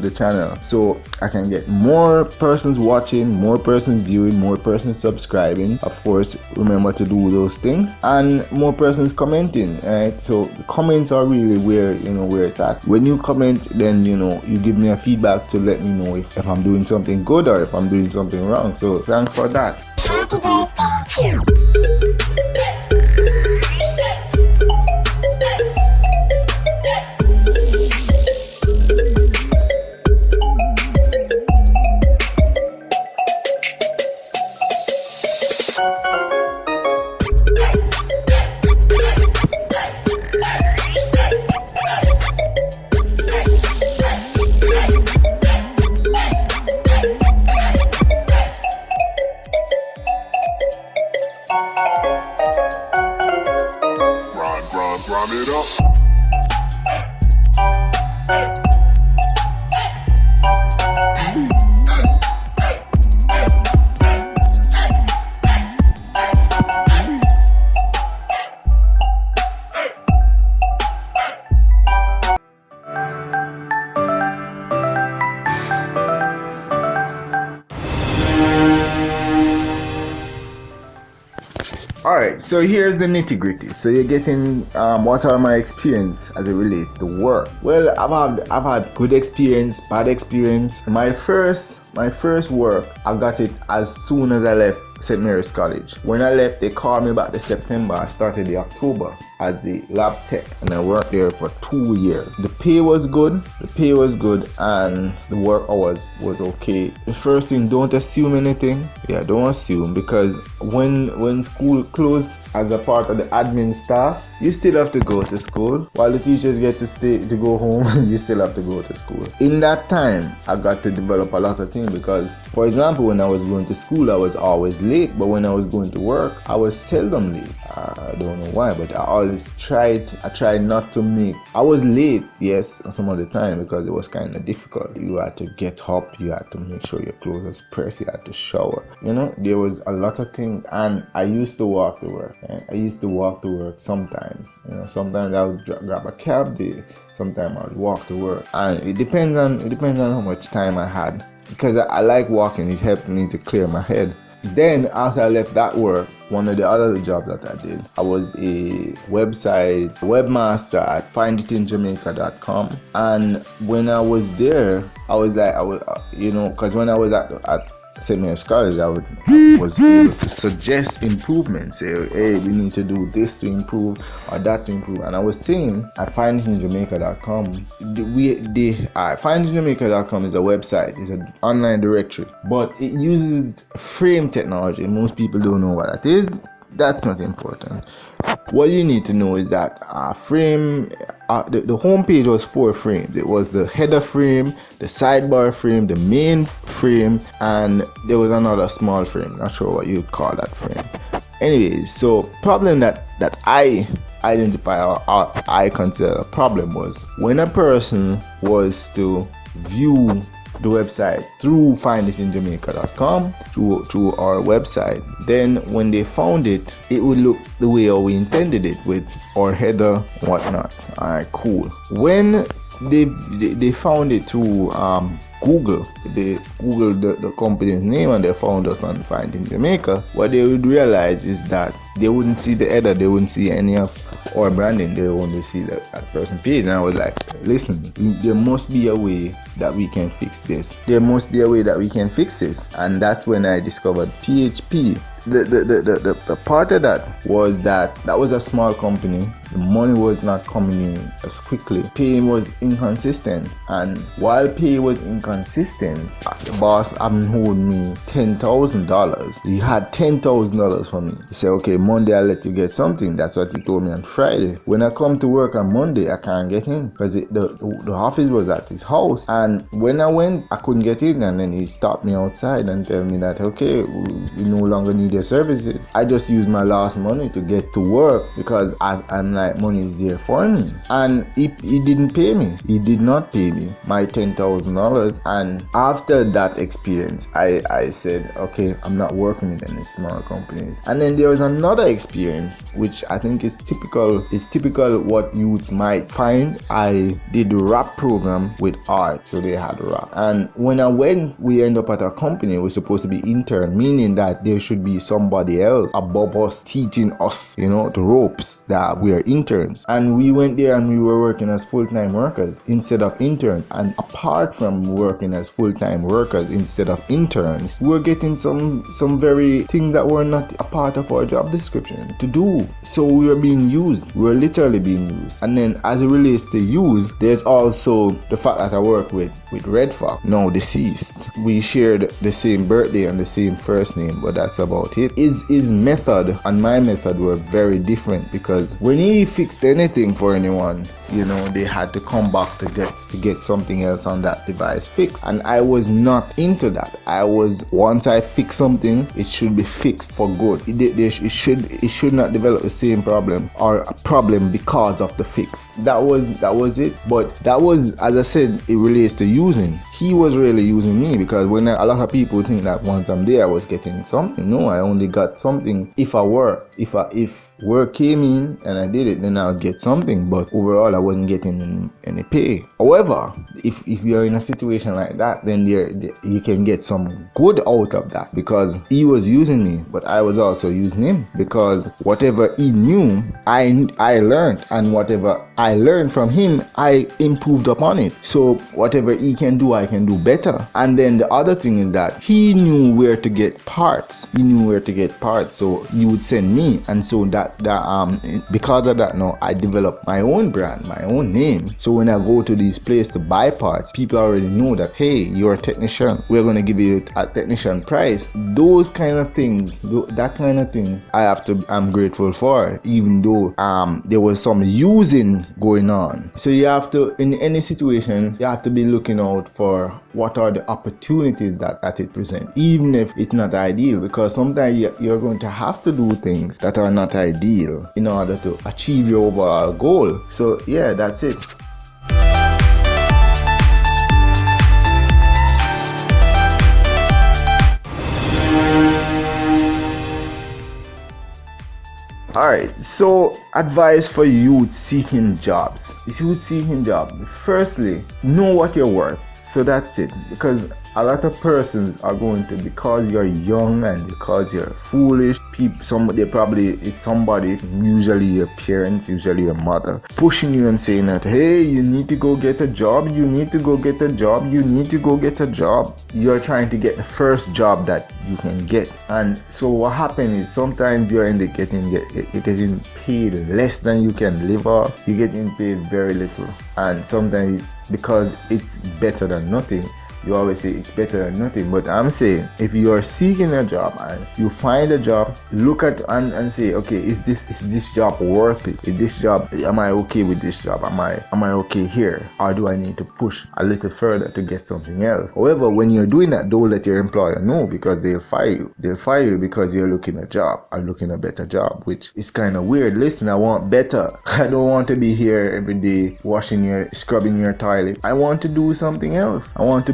the channel, so I can get more persons watching, more persons viewing, more persons subscribing. Of course, remember to do those things, and more persons commenting. Right? So the comments are really where it's at. When you comment, then you give me a feedback to let me know if I'm doing something good or if I'm doing something wrong. So thanks for that. Happy birthday to you. Run it up. Alright, so here's the nitty gritty. So you're getting what are my experience as it relates to work. Well, I've had good experience, bad experience. My first work, I got it as soon as I left St. Mary's College. When I left, they called me back in September. I started in October as the lab tech, and I worked there for 2 years. The pay was good, and the work hours was okay. The first thing, don't assume anything. Yeah, don't assume, because when school closed, as a part of the admin staff, you still have to go to school. While the teachers get to go home, you still have to go to school. In that time, I got to develop a lot of things, because, for example, when I was going to school, I was always late, but when I was going to work, I was seldom late. I don't know why, but I tried not to make. I was late, yes, some of the time, because it was kind of difficult. You had to get up, you had to make sure your clothes was pressed, you had to shower. There was a lot of things, and I used to walk to work. I used to walk to work sometimes. Sometimes I would grab a cab there. Sometimes I would walk to work, and it depends on how much time I had, because I like walking. It helped me to clear my head. Then after I left that work, one of the other jobs that I did, I was a webmaster at finditinjamaica.com. And when I was there, because when I was at St. Mary's College, I was able to suggest improvements. Say, hey, we need to do this to improve or that to improve. And I was saying at finditinjamaica.com, finditinjamaica.com is a website, it's an online directory, but it uses frame technology. Most people don't know what that is. That's not important. What you need to know is that the home page was 4 frames. It was the header frame, the sidebar frame, the main frame, and there was another small frame. Not sure what you'd call that frame. Anyways, so problem that I identify or I consider a problem was when a person was to view the website through finditinjamaica.com, through our website, then when they found it, it would look the way we intended it, with our header and whatnot. Alright, cool. When they found it through Google, they Googled the company's name and they found us on Find in Jamaica, what they would realize is that they wouldn't see the header, they wouldn't see any of our branding, they only see that person page. And I was like, listen, there must be a way that we can fix this. There must be a way that we can fix this. And that's when I discovered PHP. The part of that was that was a small company. The money was not coming in as quickly. Pay was inconsistent, and while pay was inconsistent, the boss owed me $10,000. He had $10,000 for me. He said, okay, Monday I'll let you get something. That's what he told me on Friday. When I come to work on Monday, I can't get in because the office was at his house. And when I went, I couldn't get in, and then he stopped me outside and tell me that, okay, we no longer need your services. I just used my last money to get to work because I'm like, money is there for me. And he didn't pay me. He did not pay me my $10,000. And after that experience, I said, okay, I'm not working with any small companies. And then there was another experience which I think is typical what youths might find. I did the rap program with art, so they had rap. And when we end up at a company, we're supposed to be intern, meaning that there should be somebody else above us teaching us, the ropes, that we are interns. And we went there and we were working as full-time workers instead of interns. And apart from working as full-time workers instead of interns, we were getting some very things that were not a part of our job description to do. So we were being used. We were literally being used. And then as it relates to use, there's also the fact that I work with Red Fox, now deceased. We shared the same birthday and the same first name, but that's about it. His method and my method were very different, because when he fixed anything for anyone, they had to come back to get something else on that device fixed. And I was not into that. Once I fix something, it should be fixed for good. It should not develop the same problem or a problem because of the fix. That was it. But that was, as I said, it relates to using. He was really using me, because when a lot of people think that once I'm there I was getting something. No, I only got something if work came in and I did it, then I'll get something. But overall, I wasn't getting any pay. However, if you're in a situation like that, then you can get some good out of that, because he was using me, but I was also using him, because whatever he knew, I learned, and whatever I learned from him, I improved upon it. So whatever he can do, I can do better. And then the other thing is that he knew where to get parts. So he would send me, and so that because of that, now I developed my own brand, my own name. So when I go to these places to buy parts, people already know that, hey, you're a technician, we're going to give you a technician price. Those kind of things, that kind of thing, I'm grateful for, even though there was some using going on. So you have to, in any situation, you have to be looking out for what are the opportunities that it presents, even if it's not ideal, because sometimes you're going to have to do things that are not ideal in order to achieve your overall goal. So yeah, that's it. Alright, so advice for youth seeking jobs. Firstly, know what you're worth. So that's it, because a lot of persons are going to, because you're young and because you're foolish, there probably is somebody, usually your parents, usually your mother, pushing you and saying that, hey, you need to go get a job, You're trying to get the first job that you can get. And so what happens is sometimes you're getting paid less than you can live off. You're getting paid very little. And sometimes, because it's better than nothing, you always say it's better than nothing. But I'm saying, if you are seeking a job and you find a job, look at and say, okay, is this job worth it? Am I okay with this job? Am I okay here? Or do I need to push a little further to get something else? However, when you're doing that, don't let your employer know, because they'll fire you. They'll fire you because you're looking a better job, which is kind of weird. Listen, I want better. I don't want to be here every day scrubbing your toilet. I want to do something else. I want to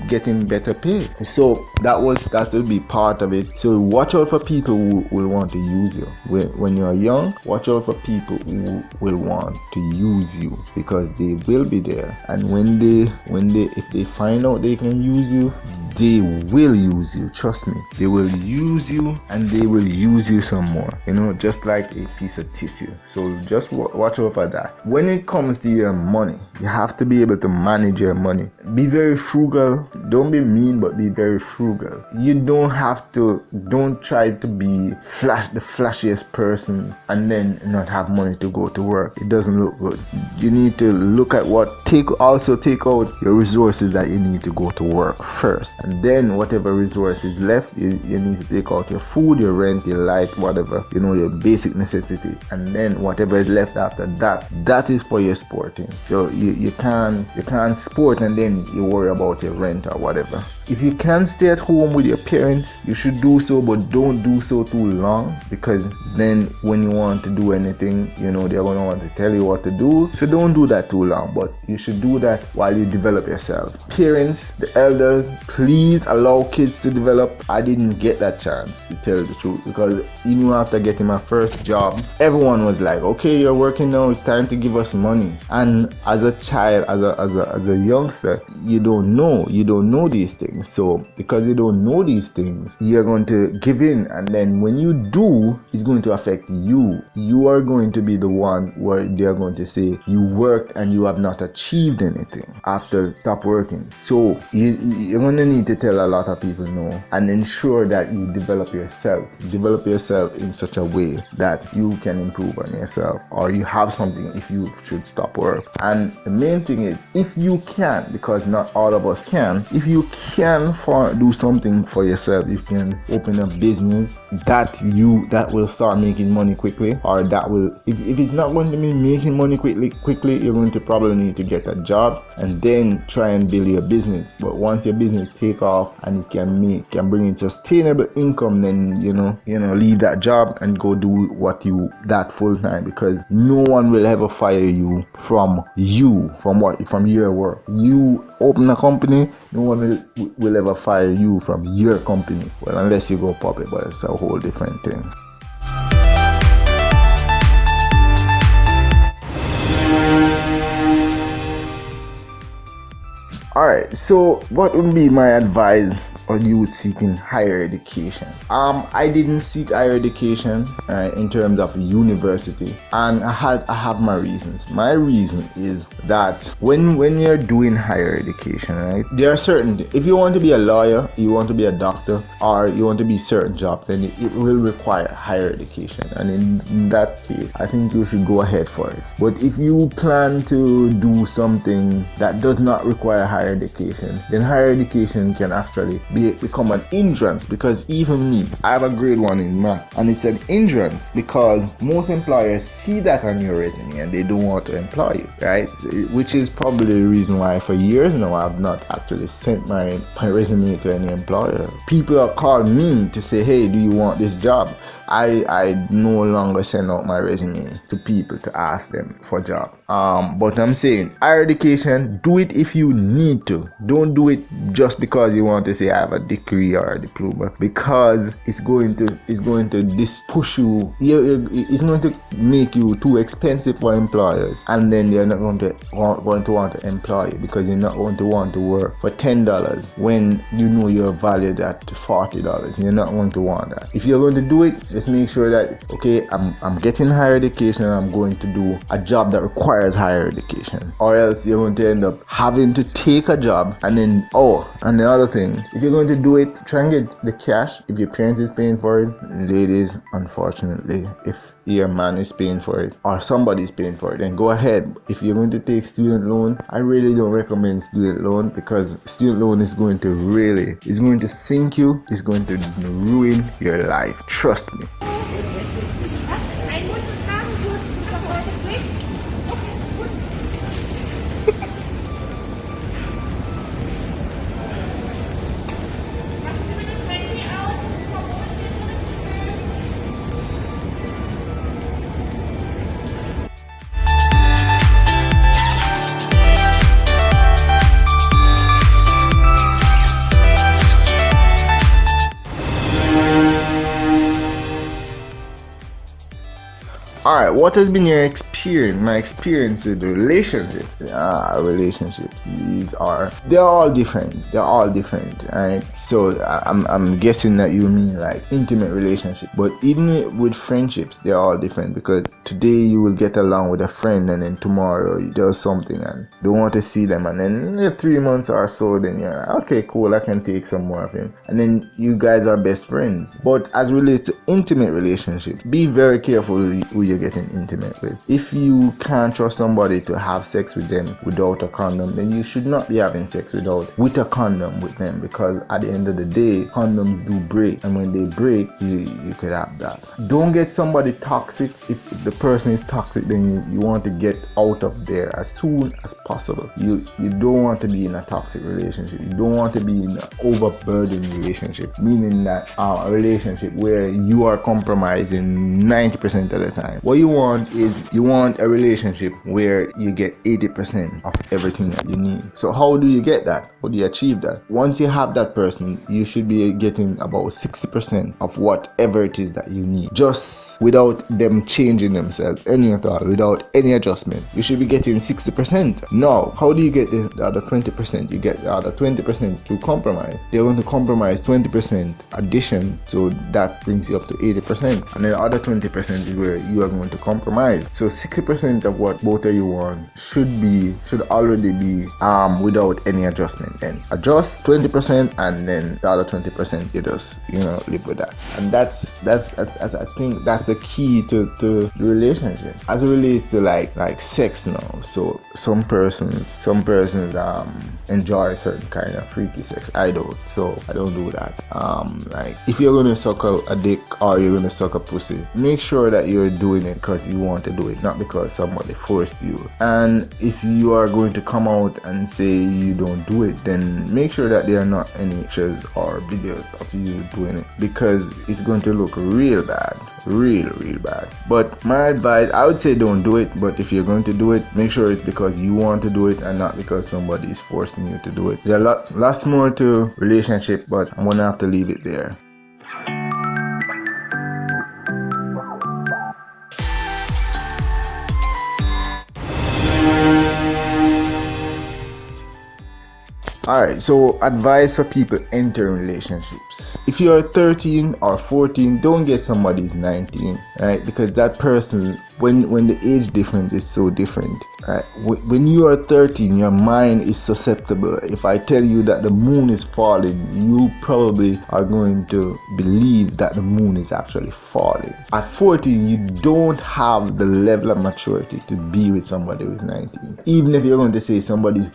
getting better pay. So that will be part of it. So watch out for people who will want to use you. When you're young, watch out for people who will want to use you, because they will be there. And if they find out they can use you, they will use you. Trust me, they will use you, and they will use you some more. Just like a piece of tissue. So just watch out for that. When it comes to your money, you have to be able to manage your money. Be very frugal. Don't be mean, but be very frugal. You don't try to be the flashiest person and then not have money to go to work. It doesn't look good. You need to look at take out your resources that you need to go to work first, and then whatever resources left, you need to take out your food, your rent, your light, whatever, your basic necessity, and then whatever is left after that is for your sporting. So you can't sport and then you worry about your rent or whatever. If you can stay at home with your parents, you should do so, but don't do so too long, because then when you want to do anything, they're going to want to tell you what to do. So don't do that too long, but you should do that while you develop yourself. Parents, the elders, please allow kids to develop. I didn't get that chance, to tell you the truth, because even after getting my first job, everyone was like, okay, you're working now, it's time to give us money. And as a child, as a youngster, you don't know these things. So because you don't know these things, you're going to give in, and then when you do, it's going to affect you. You are going to be the one where they're going to say you worked and you have not achieved anything after stop working. So you're going to need to tell a lot of people no, and ensure that you develop yourself in such a way that you can improve on yourself, or you have something if you should stop work. And the main thing is, if you can, because not all of us can, if you can do something for yourself, you can open a business that will start making money quickly, or that will, if it's not going to be making money quickly, you're going to probably need to get a job and then try and build your business. But once your business take off and it can bring in sustainable income, then leave that job and go do that full time, because no one will ever fire you from your work. You open a company, no one will ever fire you from your company. Well, unless you go public, but it's a whole different thing. Alright, so what would be my advice on you seeking higher education? I didn't seek higher education in terms of university, and I have my reasons. My reason is that when you're doing higher education, right, there are certain, if you want to be a lawyer, you want to be a doctor, or you want to be certain job, then it will require higher education, and in that case, I think you should go ahead for it. But if you plan to do something that does not require higher education, then higher education can actually become an hindrance, because even me, I have a grade 1 in math, and it's an hindrance because most employers see that on your resume and they don't want to employ you, right? Which is probably the reason why for years now I've not actually sent my resume to any employer. People are calling me to say, hey, do you want this job? I no longer send out my resume to people to ask them for a job. But I'm saying higher education, do it if you need to. Don't do it just because you want to say I have a degree or a diploma, because it's going to push you. It's going to make you too expensive for employers, and then they're not going to want to employ you, because you're not going to want to work for $10 when you know you're valued at $40. You're not going to want that. If you're going to do it, just make sure that, okay, I'm getting higher education and I'm going to do a job that requires higher education, or else you're going to end up having to take a job, and then and the other thing, if you're going to do it, try and get the cash. If your parents is paying for it, ladies, unfortunately, if your man is paying for it or somebody's paying for it, then go ahead. If you're going to take student loan, I really don't recommend student loan, because student loan is going to sink you. It's going to ruin your life. Trust me. Alright, what has been your experience? My experience with relationships. Relationships. They're all different. Alright. So I'm guessing that you mean like intimate relationship. But even with friendships, they're all different, because today you will get along with a friend and then tomorrow you do something and don't want to see them, and then in 3 months or so then you're like, okay, cool, I can take some more of him, and then you guys are best friends. But as relates to intimate relationships, be very careful who you're getting intimate with. If you can't trust somebody to have sex with them without a condom, then you should not be having sex with a condom with them, because at the end of the day, condoms do break, and when they break, you could have that. Don't get somebody toxic. If the person is toxic, then you want to get out of there as soon as possible. You don't want to be in a toxic relationship. You don't want to be in an overburdened relationship, meaning that a relationship where you are compromising 90% of the time. What you want is a relationship where you get 80% of everything that you need. So how do you get that? How do you achieve that? Once you have that person, you should be getting about 60% of whatever it is that you need, just without them changing themselves any at all, without any adjustment. You should be getting 60%. Now, how do you get the other 20%? You get the other 20% through compromise. They're going to compromise 20% addition, so that brings you up to 80%, and then the other 20% is where you are going to compromise. So 60% of what both of you want should already be without any adjustment. Then adjust 20%, and then the other 20% you just live with that. And that's I think that's the key to the relationship as it relates to like sex now. So some persons enjoy certain kind of freaky sex. I don't, so I don't do that. Like if you're gonna suck a dick or you're gonna suck a pussy, make sure that you're doing it because you want to do it, not because somebody forced you. And if you are going to come out and say you don't do it, then make sure that there are not any pictures or videos of you doing it, because it's going to look real bad, real bad. But my advice, I would say don't do it, but if you're going to do it, make sure it's because you want to do it and not because somebody is forcing you to do it. There's lots more to relationship, but I'm gonna have to leave it there. Alright, so advice for people entering relationships. If you're 13 or 14, don't get somebody who's 19, right? Because that person, when the age difference is so different, right? When you are 13, your mind is susceptible. If I tell you that the moon is falling, you probably are going to believe that the moon is actually falling. At 14, you don't have the level of maturity to be with somebody who's 19. Even if you're going to say somebody's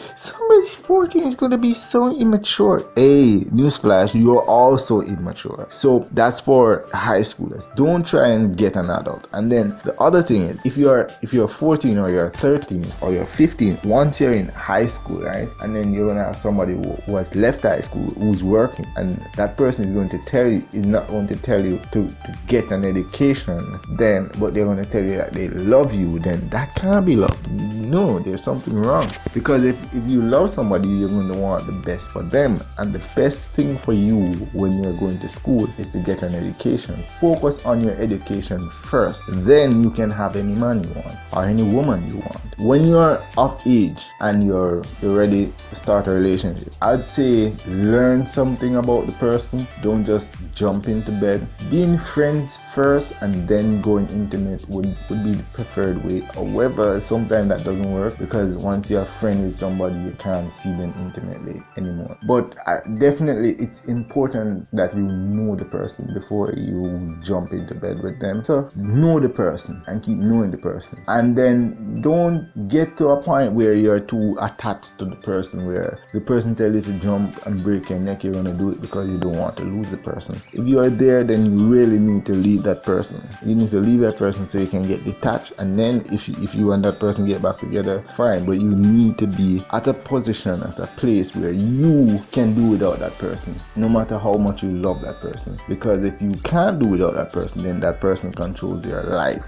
14 is going to be so immature. Hey, newsflash, you're also immature. So that's for high schoolers. Don't try and get an adult. And then the other thing is, if you're 14 or you're 13 or you're 15, once you're in high school, right, and then you're gonna have somebody who has left high school, who's working, and that person is going to tell you, is not going to tell you to get an education, then, but they're going to tell you that they love you, then that can't be love. No, there's something wrong. Because if you love somebody, you're going to want the best for them, and the best thing for you when you're going to school is to get an education. Focus on your education first, then you can have any man you want or any woman you want. When you're of age and you're ready to start a relationship, I'd say learn something about the person. Don't just jump into bed. Being friends first and then going intimate would be the preferred way. However, sometimes that doesn't work, because once you're a friend with somebody, you can't see them intimately anymore. But definitely it's important that you know the person before you jump into bed with them. So know the person and keep knowing the person, and then don't get to a point where you're too attached to the person, where the person tells you to jump and break your neck, you're gonna do it because you don't want to lose the person. If you are there, then you really need to leave that person. You need to leave that person so you can get detached, and then if you and that person get back together, fine, but you need to be at a position, at a place where you can do without that person, no matter how much you love that person. Because if you can't do without that person, then that person controls your life.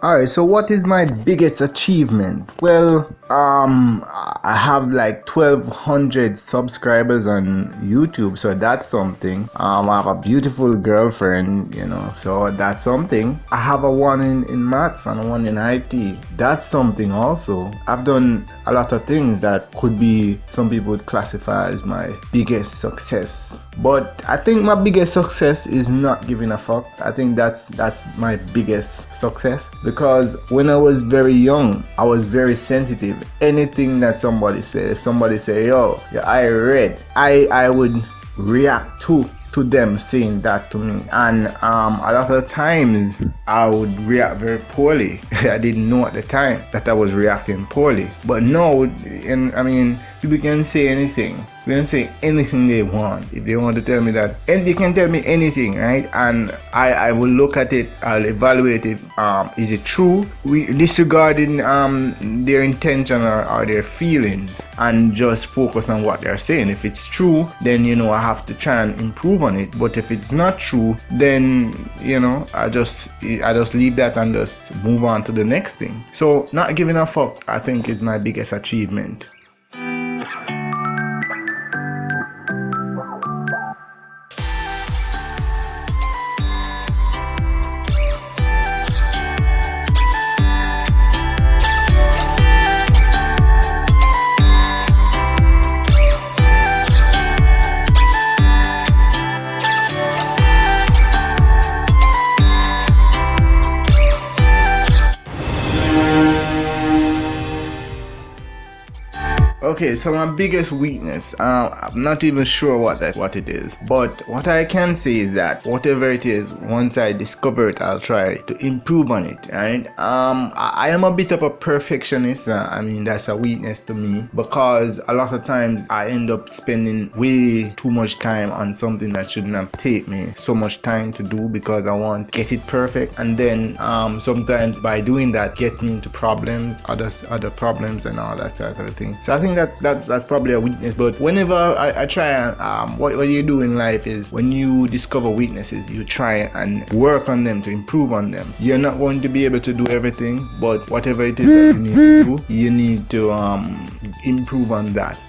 Alright, so what is my biggest achievement? Well, I have like 1,200 subscribers on YouTube, so that's something. I have a beautiful girlfriend, you know, so that's something. I have a 1 in maths and a 1 in IT. That's something also. I've done a lot of things that could be, some people would classify as my biggest success. But I think my biggest success is not giving a fuck. I think that's my biggest success, because when I was very young, I was very sensitive. Anything that somebody said, if somebody say, yo, your eye red, I would react to them saying that to me, and a lot of times I would react very poorly. I didn't know at the time that I was reacting poorly, but now, and I mean, people can say anything. They can say anything they want. If they want to tell me that, and they can tell me anything, right? And I will look at it, I'll evaluate it. Is it true? Disregarding their intention or their feelings, and just focus on what they're saying. If it's true, then you know I have to try and improve on it. But if it's not true, then you know I just leave that and just move on to the next thing. So not giving a fuck, I think, is my biggest achievement. Okay, so my biggest weakness, I'm not even sure what it is, but what I can say is that whatever it is, once I discover it, I'll try to improve on it, right? I am a bit of a perfectionist. I mean, that's a weakness to me, because a lot of times I end up spending way too much time on something that shouldn't have taken me so much time to do, because I want to get it perfect, and then sometimes by doing that gets me into problems, other problems and all that sort of thing. So I think that's probably a weakness. But whenever I try and what you do in life is, when you discover weaknesses, you try and work on them to improve on them. You're not going to be able to do everything, but whatever it is that you need to do, you need to improve on that.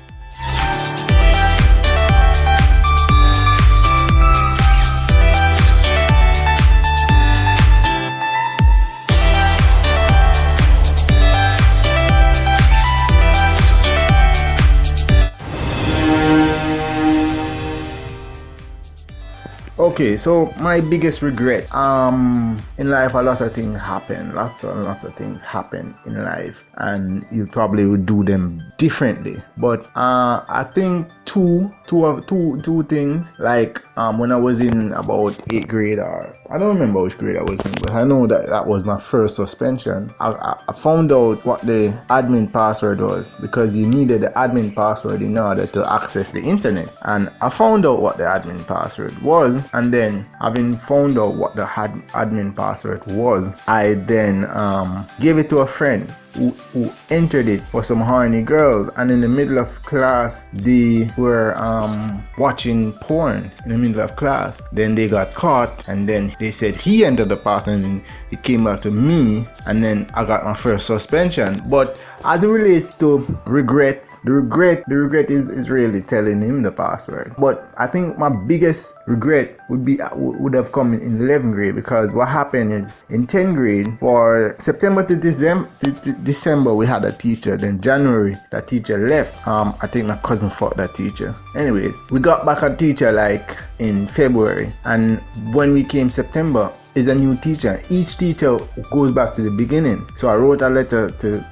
Okay, so my biggest regret, in life, a lot of things happen. Lots of things happen in life, and you probably would do them differently. But I think two things. Like when I was in about 8th grade, or I don't remember which grade I was in, but I know that was my first suspension. I found out what the admin password was, because you needed the admin password in order to access the internet. And I found out what the admin password was, and then having found out what the admin password was, I then gave it to a friend who entered it for some horny girls, and in the middle of class they were watching porn in the middle of class. Then they got caught, and then they said he entered the password, and then it came back to me, and then I got my first suspension. But as it relates to regret, the regret is really telling him the password. But I think my biggest regret would have come in 11th grade, because what happened is, in 10th grade, for September to December we had a teacher. Then January that teacher left. I think my cousin fought that teacher. Anyways, we got back a teacher like in February, and when we came September, is a new teacher. Each teacher goes back to the beginning. So I wrote a letter to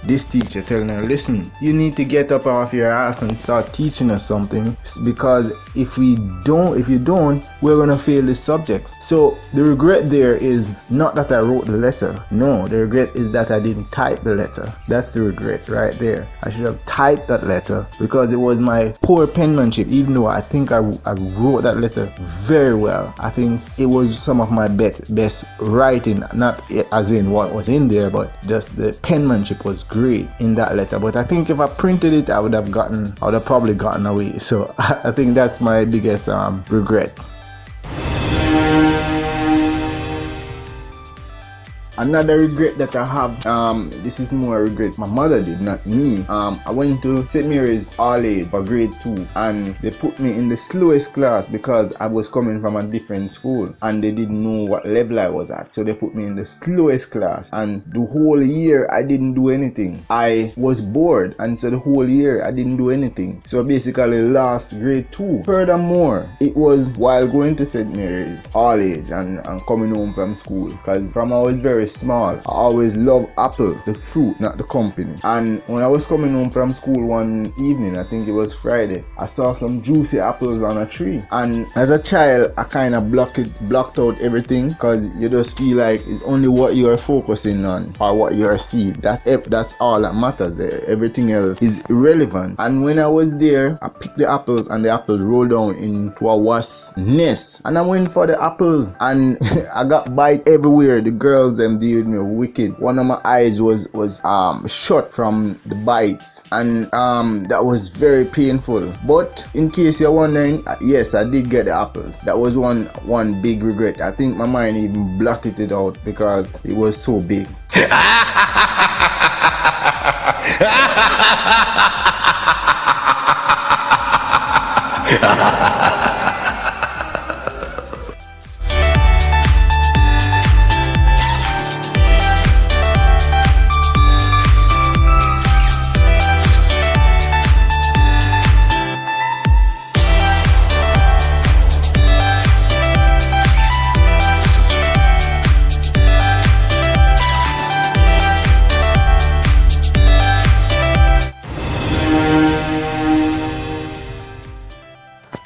this teacher telling her, listen, you need to get up off your ass and start teaching us something, because if you don't, we're gonna fail this subject. So the regret there is not that I wrote the letter. No, the regret is that I didn't type the letter. That's the regret right there. I should have typed that letter, because it was my poor penmanship. Even though I think I wrote that letter very well, I think it was some of my best writing, not as in what was in there, but just the penmanship was great in that letter. But I think if I printed it, I would have probably gotten away. So I think that's my biggest regret. Another regret that I have, this is more regret my mother did, not me. I went to St. Mary's All Age for grade 2 and they put me in the slowest class because I was coming from a different school and they didn't know what level I was at. So they put me in the slowest class and the whole year I didn't do anything. I was bored and so the whole year I didn't do anything. So basically lost grade 2. Furthermore, it was while going to St. Mary's All Age and coming home from school, because from I was very small, I always loved apple, the fruit, not the company. And when I was coming home from school one evening, I think it was Friday, I saw some juicy apples on a tree. And as a child, I kind of blocked out everything because you just feel like it's only what you are focusing on or what you are seeing. That's all that matters. Everything else is irrelevant. And when I was there, I picked the apples and the apples rolled down into a wasp nest. And I went for the apples and I got bite everywhere. The girls them deal with me wicked. One of my eyes was shut from the bites, and that was very painful. But in case you're wondering, yes, I did get the apples. That was one big regret. I think my mind even blotted it out because it was so big.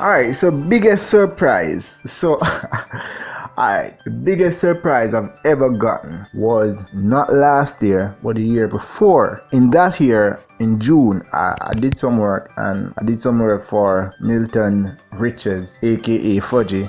Alright, so biggest surprise. So alright, the biggest surprise I've ever gotten was not last year, but the year before. In that year, in June, I did some work, and I did some work for Milton Richards, aka Fudgy.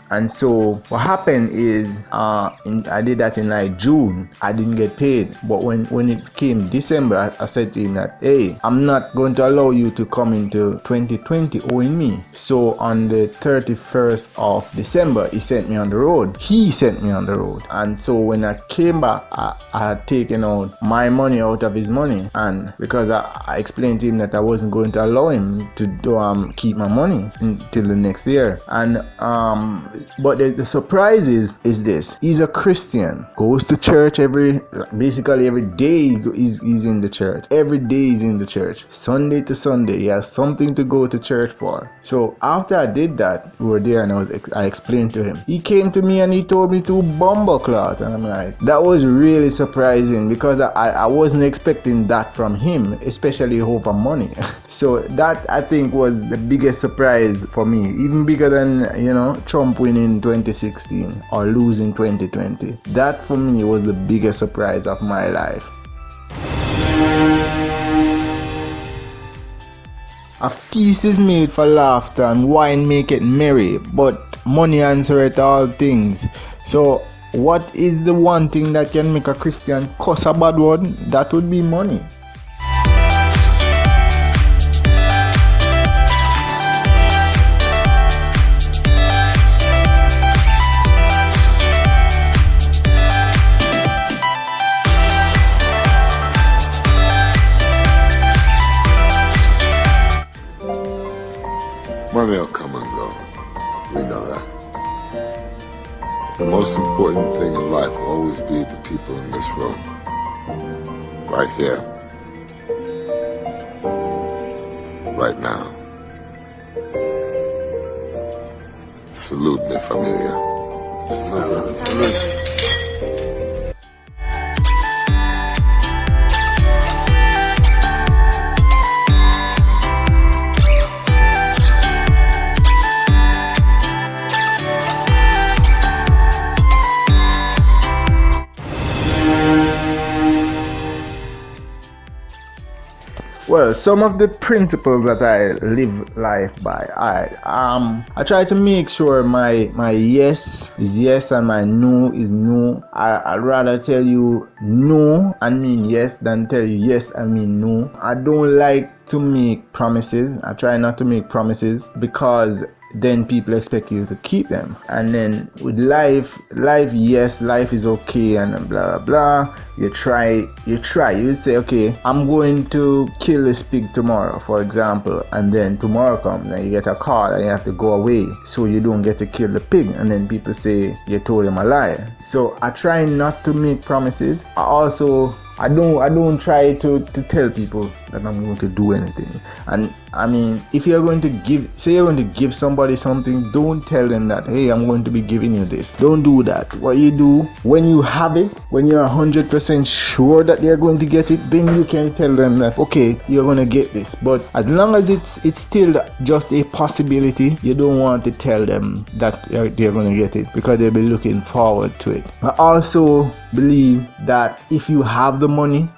And so what happened is I did that in like June. I didn't get paid, but when it came December, I said to him that, hey, I'm not going to allow you to come into 2020 owing me. So on the 31st of December, he sent me on the road. He sent me on the road. And so when I came back, I had taken out my money out of his money, and because I explained to him that I wasn't going to allow him to keep my money until the next year. And but the surprise is this: he's a Christian, goes to church basically every day. He's in the church. Every day he's in the church, Sunday to Sunday. He has something to go to church for. So after I did that, we were there, and I explained to him. He came to me and he told me to bumbleclot, and I'm like, that was really surprising because I wasn't expecting that from him, especially over money. So that, I think, was the biggest surprise for me, even bigger than Trump winning 2016 or losing 2020. That for me was the biggest surprise of my life. A feast is made for laughter and wine make it merry, but money answereth all things. So what is the one thing that can make a Christian cuss a bad word? That would be money. Money will come and go. We know that. The most important thing in life will always be the people in this room. Right here. Right now. Salute me, familia. Salute. Well, some of the principles that I live life by, I try to make sure my yes is yes and my no is no. I'd rather tell you no and mean yes than tell you yes and mean no. I don't like to make promises. I try not to make promises because then people expect you to keep them. And then with life, yes, life is okay and blah blah. You try. You say, okay, I'm going to kill this pig tomorrow, for example, and then tomorrow comes and you get a call and you have to go away, so you don't get to kill the pig, and then people say you told them a lie. So I try not to make promises. I don't try to tell people that I'm going to do anything. And I mean, if you're going to give somebody something, don't tell them that, hey, I'm going to be giving you this. Don't do that. What you do, when you have it, when you're 100% sure that they're going to get it, then you can tell them that, okay, you're going to get this. But as long as it's still just a possibility, you don't want to tell them that they're going to get it, because they'll be looking forward to it. I also believe that if you have the money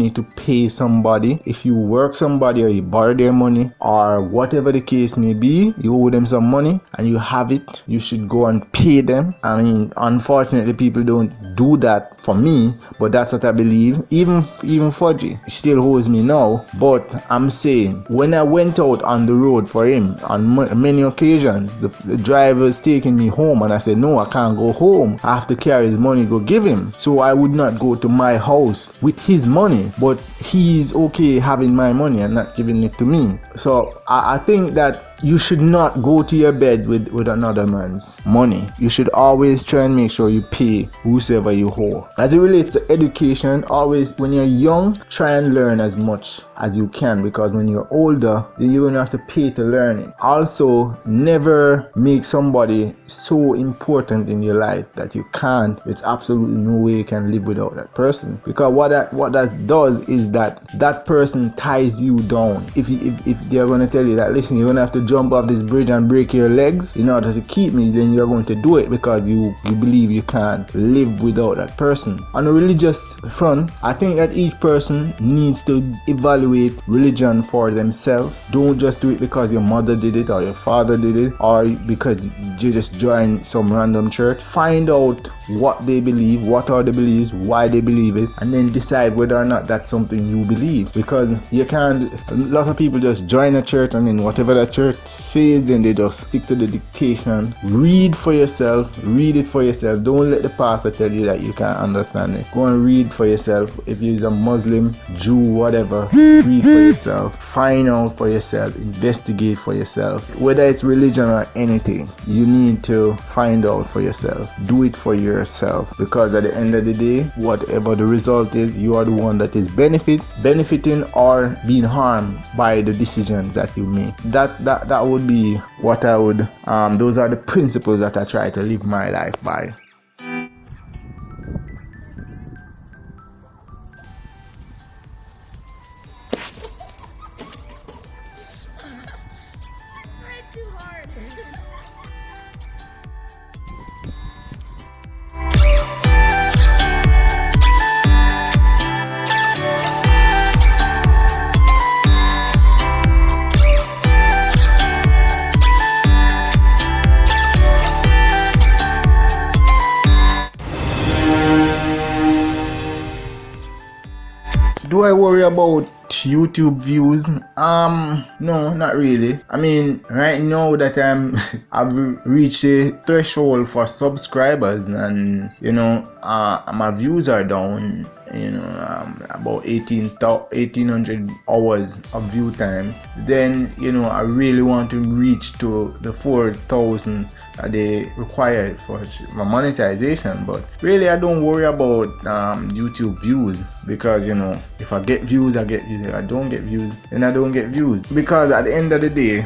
to pay somebody, if you work somebody or you borrow their money or whatever the case may be, you owe them some money and you have it, you should go and pay them. I mean, unfortunately, people don't do that for me, but that's what I believe. Even Fudgy still owes me now, but I'm saying, when I went out on the road for him on many occasions, the driver's taking me home and I said, no, I can't go home, I have to carry his money, go give him. So I would not go to my house with his money, but he's okay having my money and not giving it to me. So I think that you should not go to your bed with another man's money. You should always try and make sure you pay whosoever you owe. As it relates to education, always, when you're young, try and learn as much as you can, because when you're older, then you're going to have to pay to learn it. Also, never make somebody so important in your life that you can't, there's absolutely no way you can live without that person. Because what that does is that person ties you down. If they're going to tell you that, listen, you're going to have to jump off this bridge and break your legs in order to keep me, then you're going to do it because you believe you can't live without that person. On a religious front, I think that each person needs to evaluate religion for themselves. Don't just do it because your mother did it or your father did it, or because you just joined some random church. Find out what they believe, what are the beliefs, why they believe it, and then decide whether or not that's something you believe. Because you can't, a lot of people just join a church and then whatever that church says, then they just stick to the dictation. Read for yourself, read it for yourself. Don't let the pastor tell you that you can't understand it. Go and read for yourself. If you're a Muslim, Jew, whatever, read for yourself, find out for yourself, investigate for yourself. Whether it's religion or anything, you need to find out for yourself. Do it for yourself, because at the end of the day, whatever the result is, you are the one that is benefiting or being harmed by the decisions that you make. That would be what I would, those are the principles that I try to live my life by. Do I worry about YouTube views? No, not really. I mean, right now that I've reached a threshold for subscribers, and my views are down, about 1800 hours of view time, then I really want to reach to the 4,000 that they require for my monetization. But really, I don't worry about YouTube views, because if I get views, I get views. If I don't get views, then I don't get views. Because at the end of the day,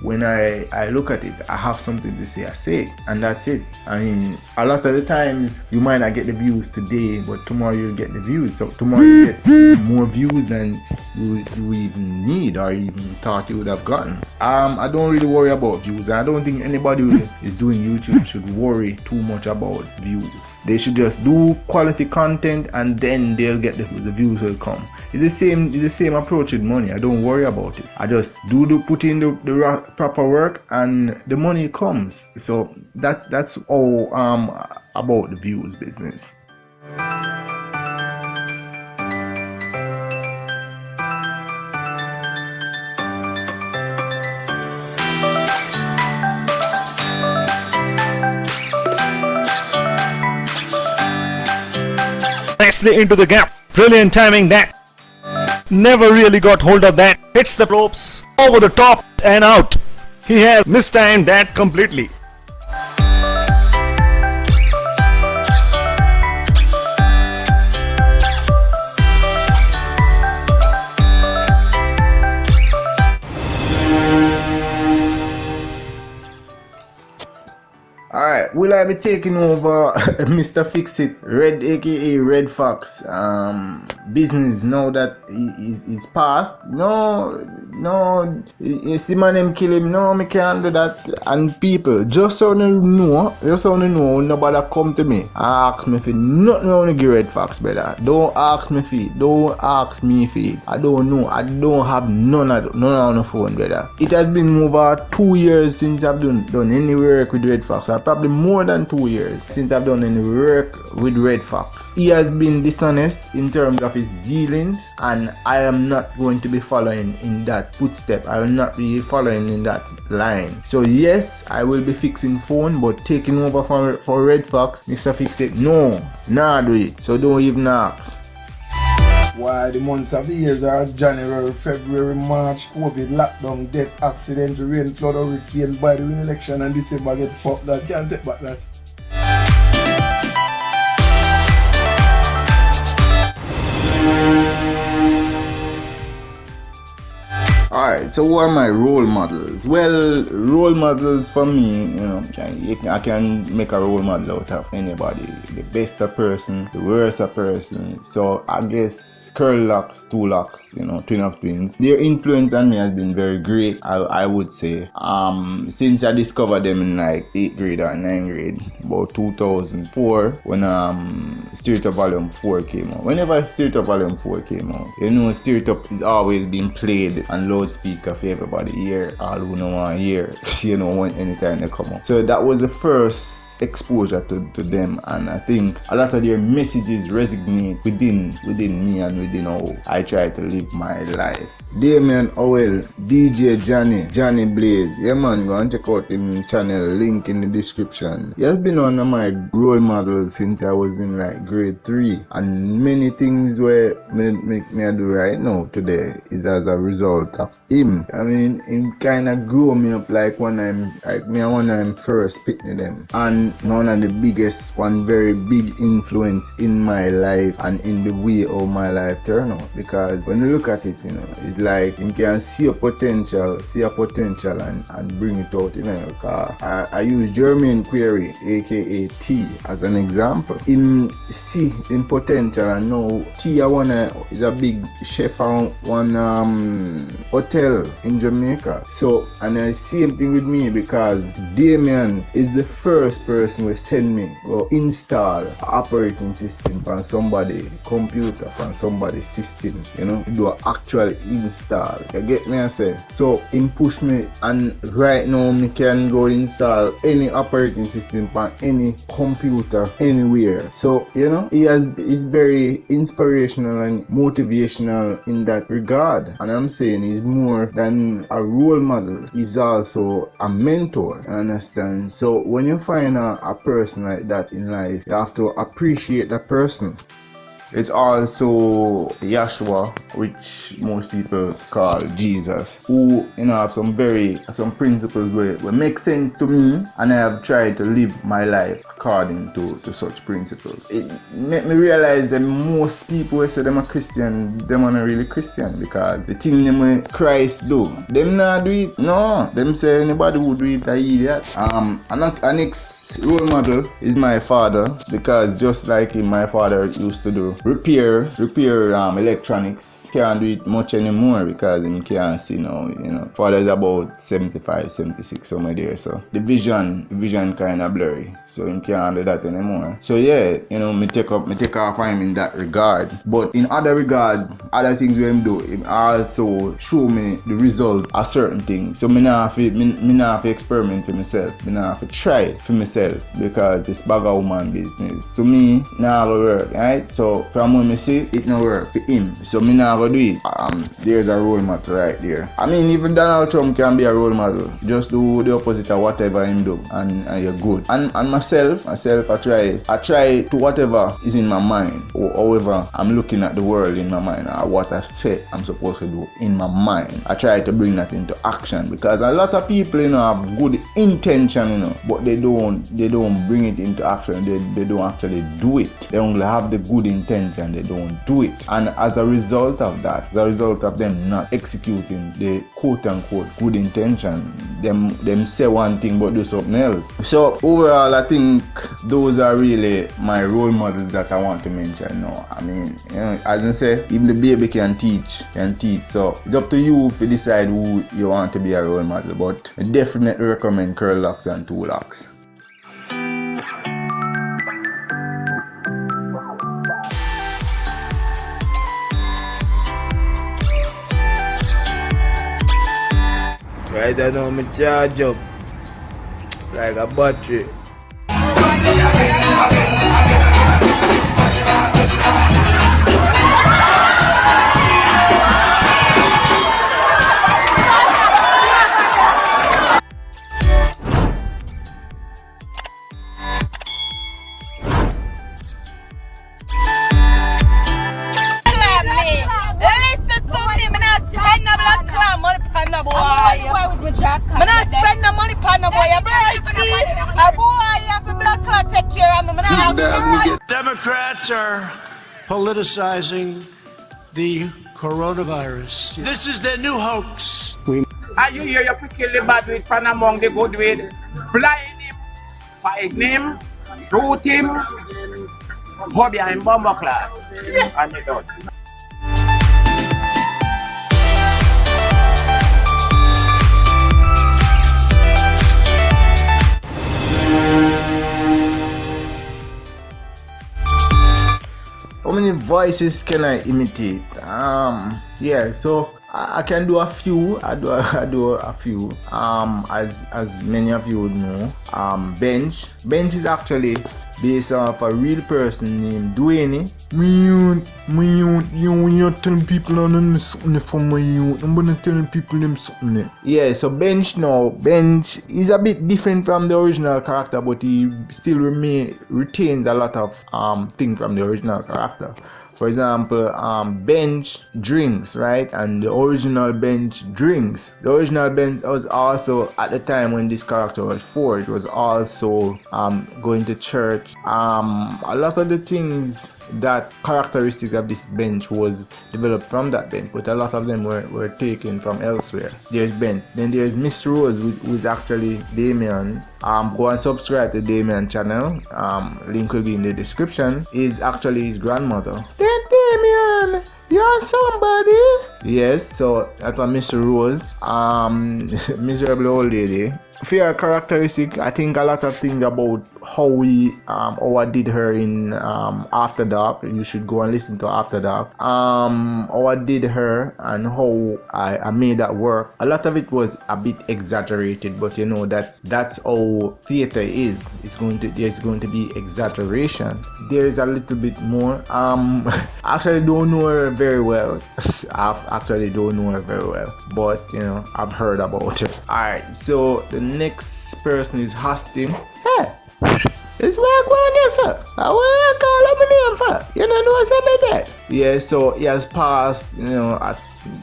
when I look at it, I have something to say, I say it, and that's it. I mean, a lot of the times you might not get the views today, but tomorrow you'll get the views. So tomorrow you get more views than you even need or even thought you would have gotten. I don't really worry about views. I don't think anybody who is doing YouTube should worry too much about views. They should just do quality content, and then they'll get the views will come. It's the same approach with money. I don't worry about it. I just put in the proper work, and the money comes. So that's all about the views business. nicely into the gap. Brilliant timing that. Never really got hold of that. Hits the ropes over the top and out. He has mistimed that completely. Alright, will I be taking over Mr. Fix-It, Red aka Red Fox, business now that he's passed? No, you see my name kill him, no, me can't do that. And people, just so you know, nobody come to me and ask me for nothing on the Red Fox, brother. Don't ask me for it, don't ask me for it. I don't know, I don't have none on the phone, brother. It has been over 2 years since I've done any work with Red Fox. Probably more than 2 years since I've done any work with Red Fox. He has been dishonest in terms of his dealings, and I am not going to be following in that footstep. I will not be following in that line. So yes, I will be fixing phone, but taking over for Red Fox, Mr. Fix-It, no, nah do it. So don't even ask. Why the months of the years are January, February, March, COVID, lockdown, death, accident, rain, flood, hurricane, by the election, and December get fucked. That can't take back that. Alright, so who are my role models? Well, role models for me, you know, I can make a role model out of anybody. The best a person, the worst a person. So I guess Curl Locks, Two Locks, you know, twin of twins. Their influence on me has been very great, I would say. Since I discovered them in like 8th grade or 9th grade, about 2004, when Stir It Up Volume 4 came out. Whenever Stir It Up Volume 4 came out, you know, Stir It Up is always being played and loudspeaker for everybody here, all who know want to hear, you know, when anytime they come up. So that was the first exposure to them, and I think a lot of their messages resonate within me and within how I try to live my life. Damien Owell, DJ Johnny Blaze, yeah man, go and check out him channel, link in the description. He has been one of my role models since I was in like grade 3, and many things where me do right now today is as a result of him. I mean, him kind of grew me up like when I'm first picking them, and one of the biggest, one very big influence in my life and in the way of my life turn out. Because when you look at it, you know, it's like you can see a potential and bring it out, you know. I use Jermaine Query, aka T, as an example. Him see in potential, and now T is a big chef on one hotel in Jamaica. So, and I same thing with me, because Damien is the first person who send me go install operating system on somebody computer, on somebody's system, you know, do an actual install. You get me I say? So him push me, and right now me can go install any operating system on any computer anywhere. So, you know, he's very inspirational and motivational in that regard. And I'm saying he's more than a role model, he's also a mentor, understand? So when you find a person like that in life, you have to appreciate that person. It's also Yeshua, which most people call Jesus, who, you know, have some principles where make sense to me, and I have tried to live my life according to such principles. It made me realize that most people who say them are Christian, them are not really Christian, because the thing them Christ do, them not do it. No, them say anybody who do it, I idiot. Our next role model is my father, because just like him, my father used to do repair electronics. Can't do it much anymore because him can't see now, you know. Father is about 75, 76 somewhere there, so the vision kind of blurry, so him can't do that anymore. So yeah, you know, me take off him in that regard. But in other regards, other things we him do, him also show me the result of certain things. So me not have to experiment for myself, me not have to try it for myself, because this bag of woman business to me now work, right? So from when me see it no work for him, so me not not gonna do it. There's a role model right there. I mean, even Donald Trump can be a role model. Just do the opposite of whatever him do, and you're good. And myself, I try to whatever is in my mind, or however I'm looking at the world in my mind, or what I say I'm supposed to do in my mind. I try to bring that into action, because a lot of people, have good intention, but they don't bring it into action. They don't actually do it. They only have the good intention, they don't do it. And as a result of that, as a result of them not executing the quote-unquote good intention, them say one thing but do something else. So overall, I think those are really my role models that I want to mention now. I mean, as I say, even the baby can teach. So it's up to you to decide who you want to be a role model, but I definitely recommend curl locks and two locks. Right now, me charge up like a battery. I'm not spend no money on no boy. A boy have a black card take care of me. Democrats are politicizing the coronavirus. This is their new hoax. Are you here? You kill the bad with from among the good with, blind him, fight him, root him, go behind bomber class, and you done. How many voices can I imitate? Yeah, so I can do a few. I do a few. As many of you would know, Bench is actually based off a real person named Dwayne. You telling people on something from my youth. I'm gonna telling people them something. Yeah, so Bench is a bit different from the original character, but he still retains a lot of things from the original character. For example, Bench drinks, right? And the original Bench drinks. The original Bench was also, at the time when this character was forged, was also going to church. A lot of the things that characteristics of this Bench was developed from that Bench, but a lot of them were taken from elsewhere. There's Bench. Then there's Miss Rose, who is actually Damien. Go and subscribe to Damien channel. Link will be in the description. Is actually his grandmother. Damien, you're somebody. Yes, so that's a Miss Rose. Miserable old lady. Fair characteristic, I think a lot of things about how I did her in After Dark. You should go and listen to After Dark. How I did her and how I made that work. A lot of it was a bit exaggerated, but that's how theater is. There's going to be exaggeration. There's a little bit more. I actually don't know her very well. But I've heard about it. Alright, so the next person is Hostin. Hey, it's my grandson. I want to call him a name for. You don't know something like that? Yeah, so he has passed,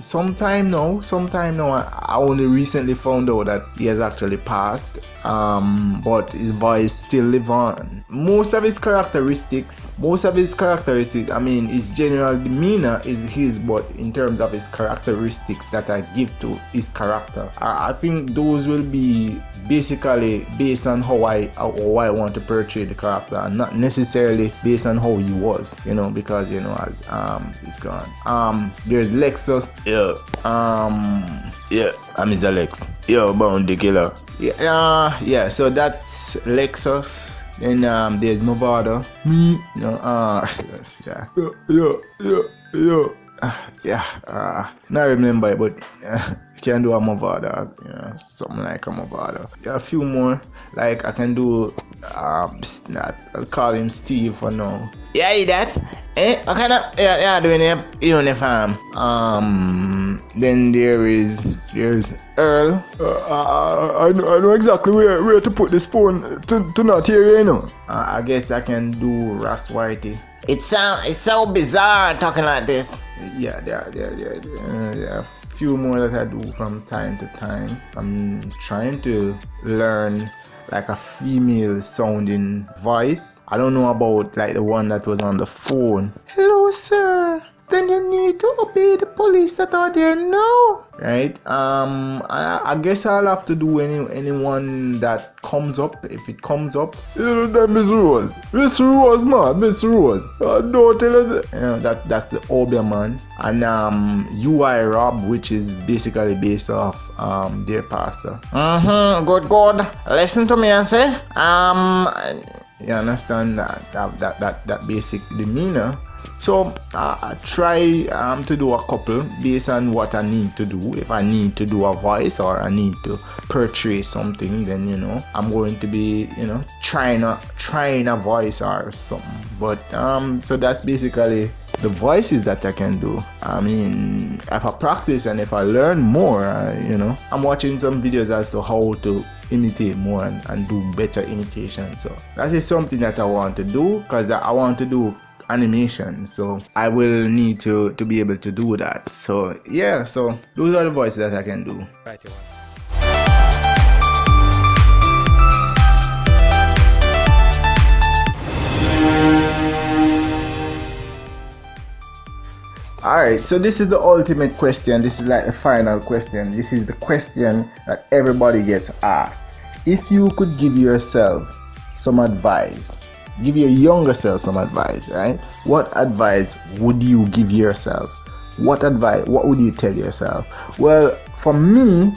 sometime now. I only recently found out that he has actually passed. But his voice still lives on. Most of his characteristics, I mean, his general demeanor is his, but in terms of his characteristics that I give to his character, I think those will be basically based on how I want to portray the character, and not necessarily based on how he was, because as he's gone. There's Lexus. I'm his Alex. Bounty Killer. Yeah, so that's Lexus. Then there's Movada. Me. Not remember it, but you can do a Movada. Something like a Movada. There are a few more. Like I can do I'll call him Steve for now. Yeah, you that? What kind of doing a uniform? Then there's Earl. I know exactly where to put this phone to not hear you know. I guess I can do Ras Whitey. It's so bizarre talking like this. Yeah, there are a few more that I do from time to time. I'm trying to learn like a female sounding voice. I don't know about like the one that was on the phone. Hello, sir. Then you need to obey the police that are there now. Right? I guess I'll have to do anyone that comes up. If it comes up. You know that Miss Rose. Miss Rose, man. Miss Rose. Don't tell her that. You know, that's the Obia man. And UI Rob, which is basically based off their pastor. Good. Listen to me and say. You understand that basic demeanor. So I try to do a couple based on what I need to do. If I need to do a voice or I need to portray something, then I'm going to be trying a voice or something. But so that's basically the voices that I can do. I mean, if I practice and if I learn more, I'm watching some videos as to how to imitate more and do better imitation. So that is something that I want to do because I want to do animation, so I will need to be able to do that. So yeah, so those are the voices that I can do. Right. Alright, so this is the ultimate question. This is like the final question. This is the question that everybody gets asked. If you could give yourself some advice, give your younger self some advice, right? What advice would you give yourself? What would you tell yourself? Well, for me,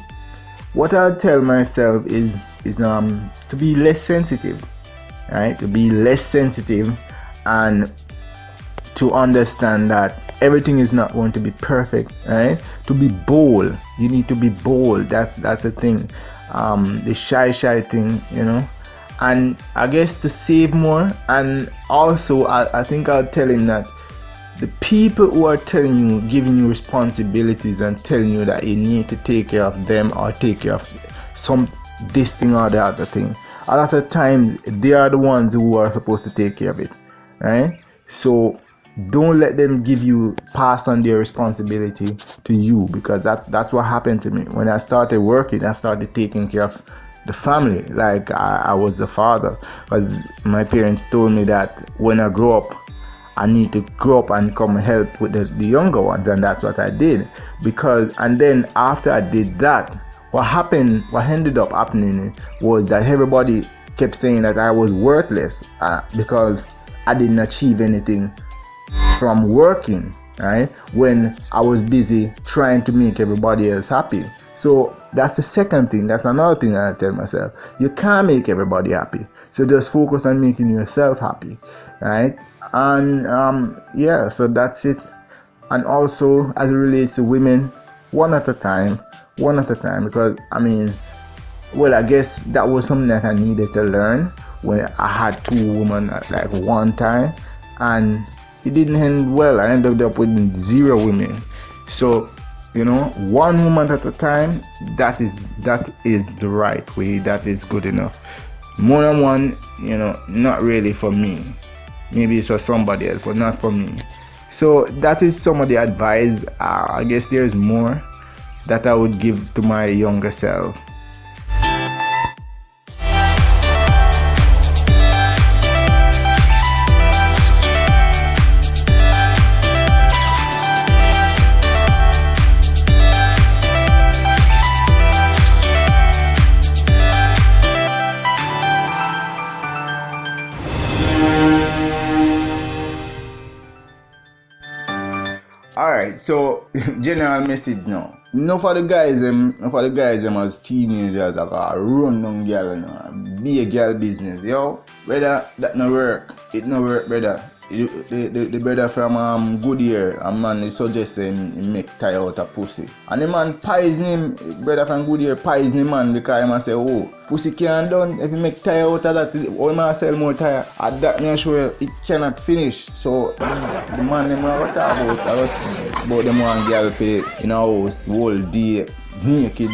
what I'll tell myself is to be less sensitive, right? To be less sensitive and to understand that everything is not going to be perfect, right? To be bold. You need to be bold. That's the thing. The shy thing, And I guess to save more, and also I think I'll tell him that the people who are telling you, giving you responsibilities and telling you that you need to take care of them or take care of this thing or the other thing, a lot of times they are the ones who are supposed to take care of it, right? So don't let them pass on their responsibility to you, because that's what happened to me. When I started working, I started taking care of the family like I was the father, because my parents told me that when I grow up I need to grow up and come help with the younger ones, and that's what I did. And then after I did that, what ended up happening was that everybody kept saying that I was worthless because I didn't achieve anything from working, right? When I was busy trying to make everybody else happy. So that's the second thing. That's another thing that I tell myself. You can't make everybody happy. So just focus on making yourself happy, right? And yeah, so that's it. And also, as it relates to women, one at a time. Because I guess that was something that I needed to learn when I had two women at like one time, and it didn't end well. I ended up with 0 women. So one woman at a time, that is the right way. That is good enough. More than one, not really for me. Maybe it's for somebody else, but not for me. So that is some of the advice. I guess there's more that I would give to my younger self. Alright, so general message now. No for the guys them as teenagers that run down girl, be a girl business, yo. Whether that no work, it no work, brother. the brother from Goodyear, a man is suggesting he make tie out a pussy. And the man poison him, brother from Goodyear poison him man because he say, oh, pussy can't done if you make tie out of that, all man sell more tire. At that me sure it cannot finish. So the man them want to talk about them one girl for in a house whole day. Naked,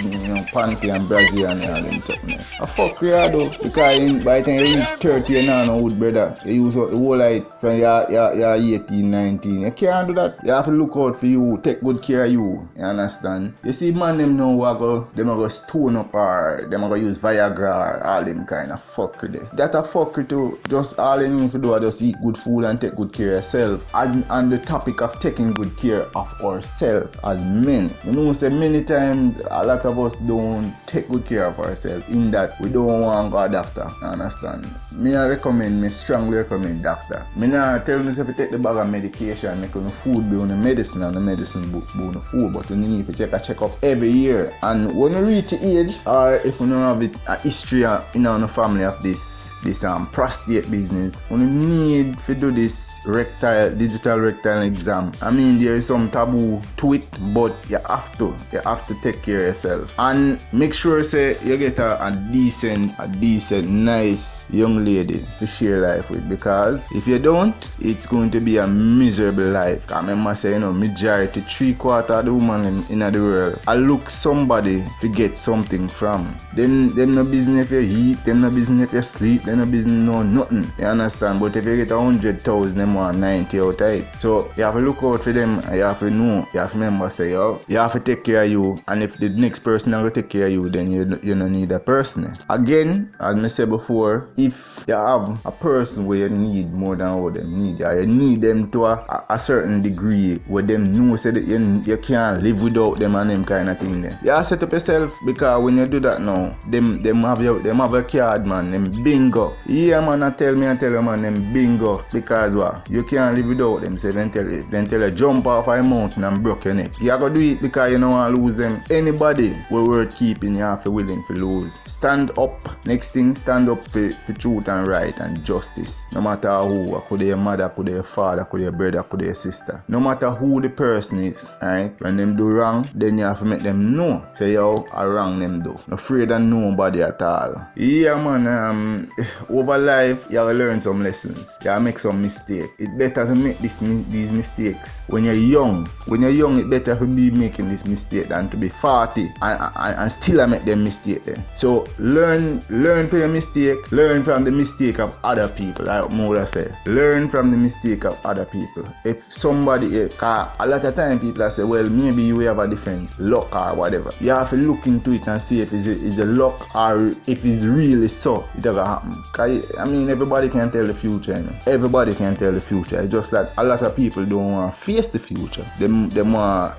panty and Brazilian and them something. I fuck you though, because by the time you reach 30 you know no wood brother. You use the whole life from you're 18, 19. You can't do that. You have to look out for you, take good care of you. You understand? You see man them now them go stone up or them go use Viagra or all them kind of fuckery. That a fuckery too. Just all you need to do is just eat good food and take good care of yourself. And the topic of taking good care of ourselves as men. You know say many times a lot of us don't take good care of ourselves in that we don't want to go to a doctor. You understand? Me strongly recommend doctor. Me not tell me if you take the bag of medication, make the food be on the medicine and the medicine be on the food, but you need to take a checkup every year. And when you reach the age, or if you don't have a history in the family of this prostate business, you need to do this digital rectal exam. I mean there is some taboo to it, but you have to take care of yourself and make sure say you get a decent nice young lady to share life with, because if you don't, it's going to be a miserable life. I remember say majority 3/4 of the women in the world I look somebody to get something from. Them no business if you eat, them no business if you sleep, them no business no nothing. You understand? But if you get 100,000, them want 90 out of it. So you have to look out for them and you have to know, you have to remember say you have to take care of you, and if the next person will take care of you, then you don't need a person. Again, as I said before, if you have a person where you need more than what them need, or you need them to a certain degree where them know say that you can't live without them and them kind of thing then. You have to set up yourself, because when you do that now, them have a card man, them bingo. Yeah man, I tell you man, them bingo, because what? You can't live without them. So then tell you jump off a mountain and broke your neck. You have to do it because you don't want to lose them. Anybody who worth keeping, you have to willing to lose. Stand up. Next thing, stand up for truth and right and justice. No matter who, could be your mother, could be your father, could be your brother, could be your sister. No matter who the person is, right? When them do wrong, then you have to make them know. Say yo, I wrong them do. Not afraid of nobody at all. Yeah man, over life, you have to learn some lessons. You have to make some mistakes. It's better to make these mistakes when you're young. When you're young, it's better to be making this mistake than to be 40 and still make them mistake then. So learn from your mistake, learn from the mistake of other people, like Moda said. Learn from the mistake of other people. If somebody, a lot of time people say, well, maybe you have a different luck or whatever. You have to look into it and see if it's a luck or if it's really so, it ever happen. I mean, everybody can tell the future, you know? Everybody can tell the future. It's just that a lot of people don't want to face the future. They want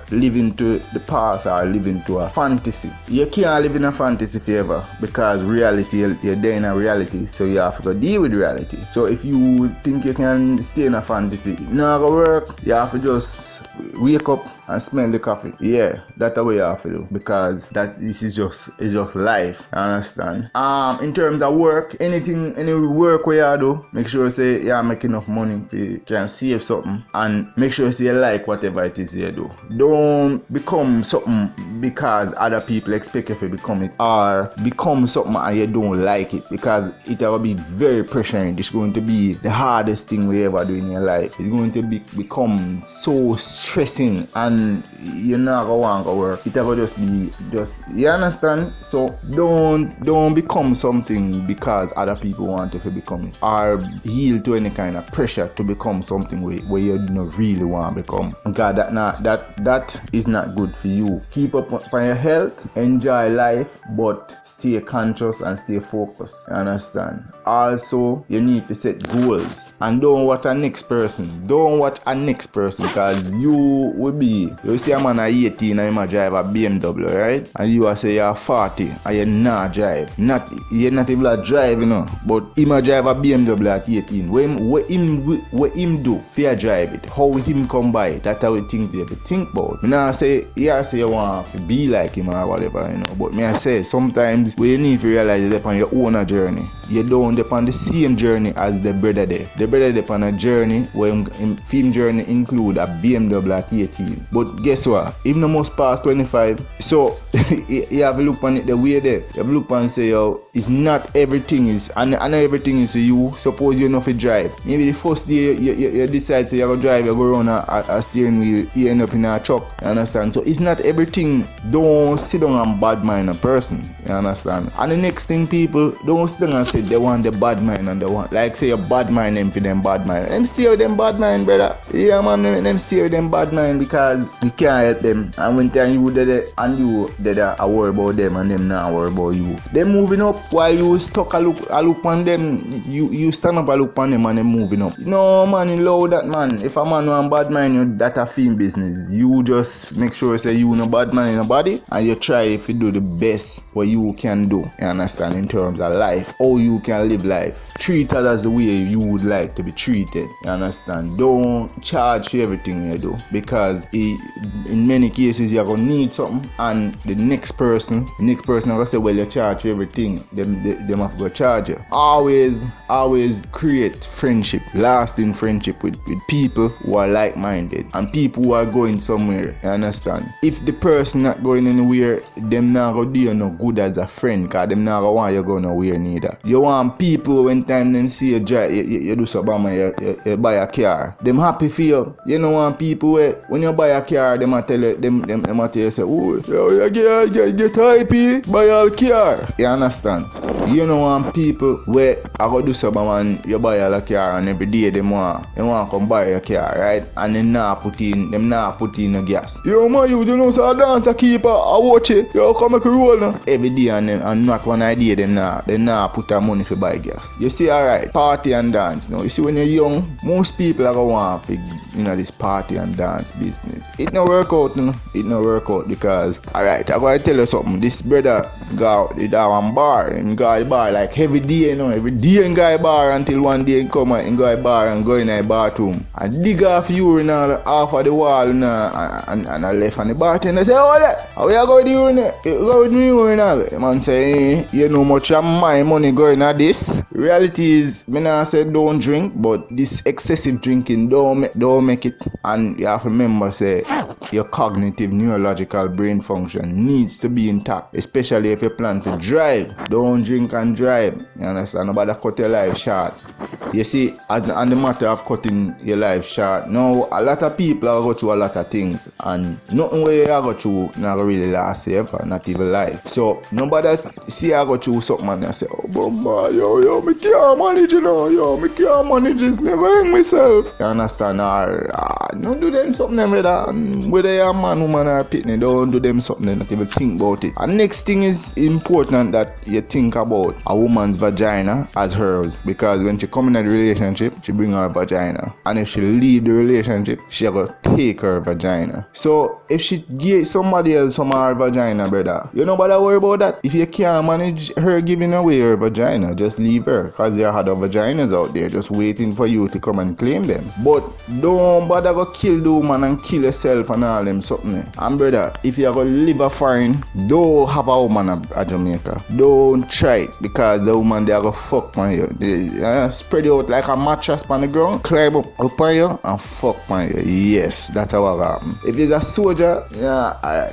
to live into the past or live into a fantasy. You can't live in a fantasy forever, because reality, you're there in a reality, so you have to go deal with reality. So if you think you can stay in a fantasy, it's not going to work. You have to just wake up and smell the coffee. Yeah, that's the way you have to do, because this is just life. You understand? In terms of work, any work where you do, make sure you say you make enough money to can save something, and make sure you say you like whatever it is you do. Don't become something because other people expect you to become it, or become something and you don't like it, because it will be very pressuring. It's going to be the hardest thing we ever do in your life. It's going to become so stressing, and you're not going to want to work. It will just be you understand? So don't become something because other people want you to become it, or yield to any kind of pressure to become something where you don't really want to become. God, that is not good for you. Keep up on your health, enjoy life, but stay conscious and stay focused. You understand? Also, you need to set goals, and don't watch a next person. Don't watch a next person, because you will be see a man at 18 and him a drive a BMW, right? And you a say you're 40 and you not drive. You're not able to drive, you know. But him a drive a BMW at 18. What him do for drive it? How him come by it? That's how we think about. Me not say you want to be like him or whatever, you know. But me I say sometimes we need to realize you're on your own journey. You don't depend on the same journey as the brother there. The brother there on a journey where film journey include a BMW at 18. But guess what? Even the most past 25. So you have to look on it the way there. You have to look and say, yo, it's not everything is and everything is to you. Suppose you know to drive. Maybe the first day you decide you're gonna drive, you go around a steering wheel, you end up in a truck. You understand? So it's not everything. Don't sit down and bad mind a person. You understand? And the next thing, people don't sit down and say they want the bad mind and they want like say a bad mind them for them bad mind. Them stay with them bad mind, brother. Yeah man, them stay with them bad mind because you can't help them. And when time you did it and you did a worry about them and them not worry about you. Them moving up while you stuck a look on them. You stand up a look on them and them moving up. No man, you love that man. If a man want bad mind you that a film business. You just make sure say you no bad mind in your body and you try if you do the best what you can do. You understand in terms of life. How you can live life. Treat others the way you would like to be treated. You understand? Don't charge for everything you do because in many cases you're gonna need something and the next person gonna say, well, you charge for everything. Them have to go charge you. Always create friendship, lasting friendship with people who are like-minded and people who are going somewhere. You understand? If the person not going anywhere, them not gonna do you no good as a friend because them not gonna want you go nowhere neither. You want people when time them see you drive, you do something, you buy a car. Them happy for you. You don't want people where when you buy a car, them a tell you, them a tell you say, oh, you get hypey, buy a car. You understand? You don't want people where I go do something and you buy a car and every day they want come buy a car, right? And them not put in the gas. Yo man, you know so I dance a keeper, I watch it. Yo come make a roll now. Every day and not one idea they not put their money to buy gas. You see, alright, party and dance. Now you see when you're young, most people are gonna want to, this party and dance business. It no work out, It no work out because alright, I'm gonna tell you something. This brother go out one bar and go bar like every day, every day and go bar until one day and come out and go bar and go in a bathroom and dig off urine off of the wall and I left on the bartender say, oh that, how you go to urine? You go with me urine. Man say, you know much of my money going at this. Reality is, me not say don't drink, but this excessive drinking don't make it. And you have to remember say your cognitive neurological brain function needs to be intact, especially if you plan to drive. Don't drink and drive. You understand? Nobody cut your life short. You see, on the matter of cutting your life short, now a lot of people are go through a lot of things, and nothing where you go through not really last ever, not even life. So nobody see I go through something and I say, oh bumba, yo, me can't manage, me can't manage this, never hang myself. You understand? Or don't do them something with that. Whether you're a man, woman, or pitney, don't do them something, not even think about it. And next thing is important that you think about a woman's vagina as hers, because when she come in a relationship, she bring her vagina, and if she leave the relationship, she go take her vagina. So if she give somebody else some of her vagina, brother, you know what I worry about that. If you can't manage her giving away her vagina, just leave her, because there are other vaginas out there just waiting for you to come and claim them. But don't bother go kill the woman and kill yourself and all them something. And brother, if you go live a foreign, don't have a woman at Jamaica. Don't try it, because the woman they go fuck on you. They spread you out like a mattress on the ground, climb up on you and fuck on you. Yes, that's how it happen. If it's a soldier,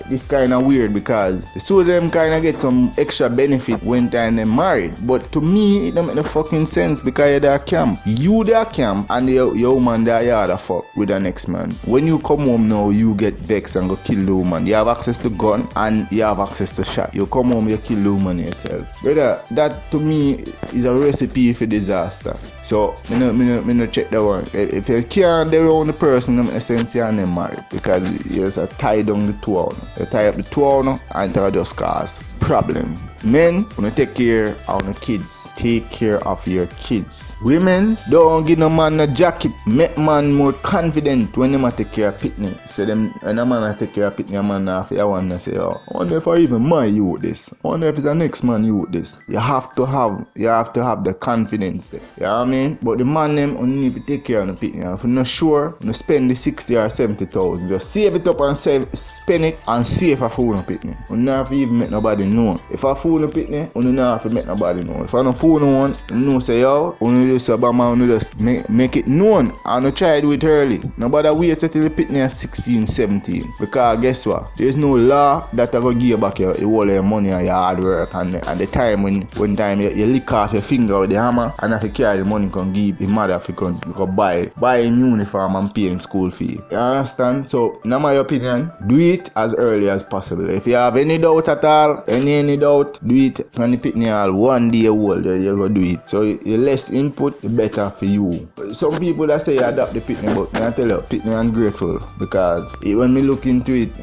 this kind of weird, because the soldier them kind of get some extra benefit when time they married. But to me, it don't make no fucking sense, because you're there camp. You there camp and your woman there you the fuck with the next man. When you come home now, you get vexed and go kill the woman. You have access to gun and you have access to shot. You come home, you kill the woman yourself. Brother, that to me is a recipe for disaster. So, me no check that one. If you can't be around the person, in a sense you're not married, because you just tie down the two. You tie up the two and it just cause problem. Men, wanna take care of your kids. Take care of your kids. Women, don't give no man a jacket. Make man more confident when them take care of pitney. So them, when a man take care of pitney, a man have to want to say, oh, I wonder if I even my youth this. I wonder if it's the next man youth this. You have to have the confidence there. You know what I mean? But the man them only need to take care of the pitney. And if you're not sure, you spend the 60 or 70,000. Just save it up and spend it and save a fool on pitney. You don't have to even make nobody know. If a fool on pitney, you don't have to make nobody know. If I don't fool no one, you know say yo, you just about you just make it known and you try to do it early. Nobody wait till the pitney is 16, 17. Because guess what? There's no law that will give you back your all your money and your hard work and the time when time you lick off your finger with the hammer and if you carry the money can give the mother if you can buy him uniform and pay him school fee. You understand? So in my opinion, do it as early as possible. If you have any doubt at all, any doubt, do it from the pitney all 1 day old, you're going to do it. So the less input, the better for you. Some people that say adopt the pitney, but I tell you, pitney ungrateful because when me look into it,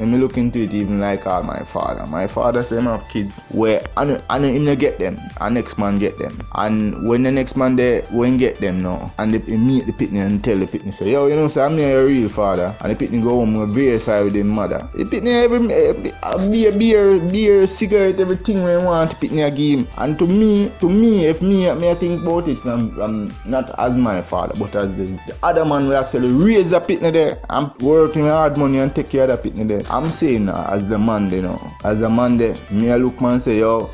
even like all my father say him have kids where and him not get them, and next man get them. And when the next man there won't get them now, and they meet the pitney and tell the pitney say, yo, you know, say I'm not your real father, and the pitney go home and verify with the mother. The pitney beer, cigarette, everything when you want the pitney give him. And to me, if I think about it, I'm not as my father, but as the other man will actually raise a pitney there and working hard money and take care of the pitney there. I'm saying as the man there now, as a man there, me I look man say, yo,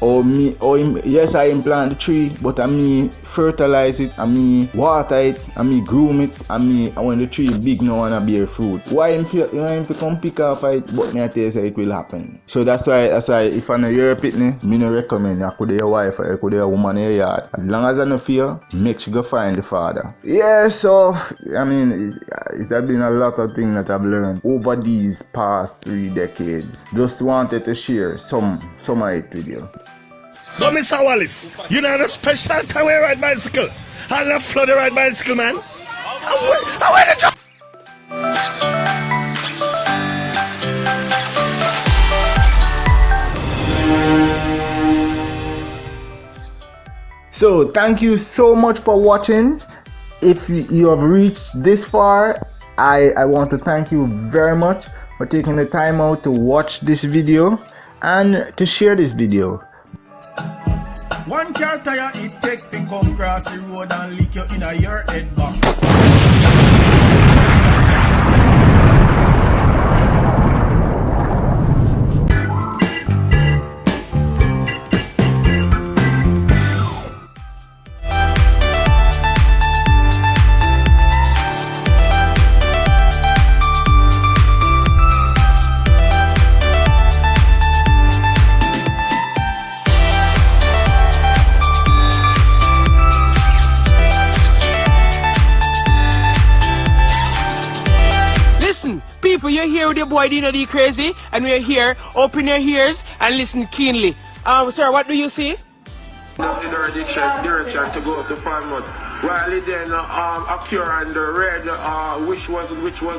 yes I implant the tree, but I me fertilize it, I me water it, I me groom it, and when the tree big now and bear fruit. Why him to come pick off it, but me I tell you say it will happen. So that's why if I know you're a pitney, me no recommend you could your wife or you could your woman in your yard. As long as I no fear, make sure you go find the father. Yeah, so I mean it's been a lot of things that I've learned over these past 3 decades. Just wanted to share some of it with you. No, Mr. Wallace, you know the special time we ride bicycle. I love flood the ride bicycle, man. I wear the job. So thank you so much for watching. If you have reached this far, I want to thank you very much for taking the time out to watch this video and to share this video. One car tire it take to come cross the road and lick you in your head box. You're here with your boy Dino D Crazy, and we're here. Open your ears and listen keenly. Sir, what do you see? Now in the direction to go to Falmouth. While it then occur on the red, which was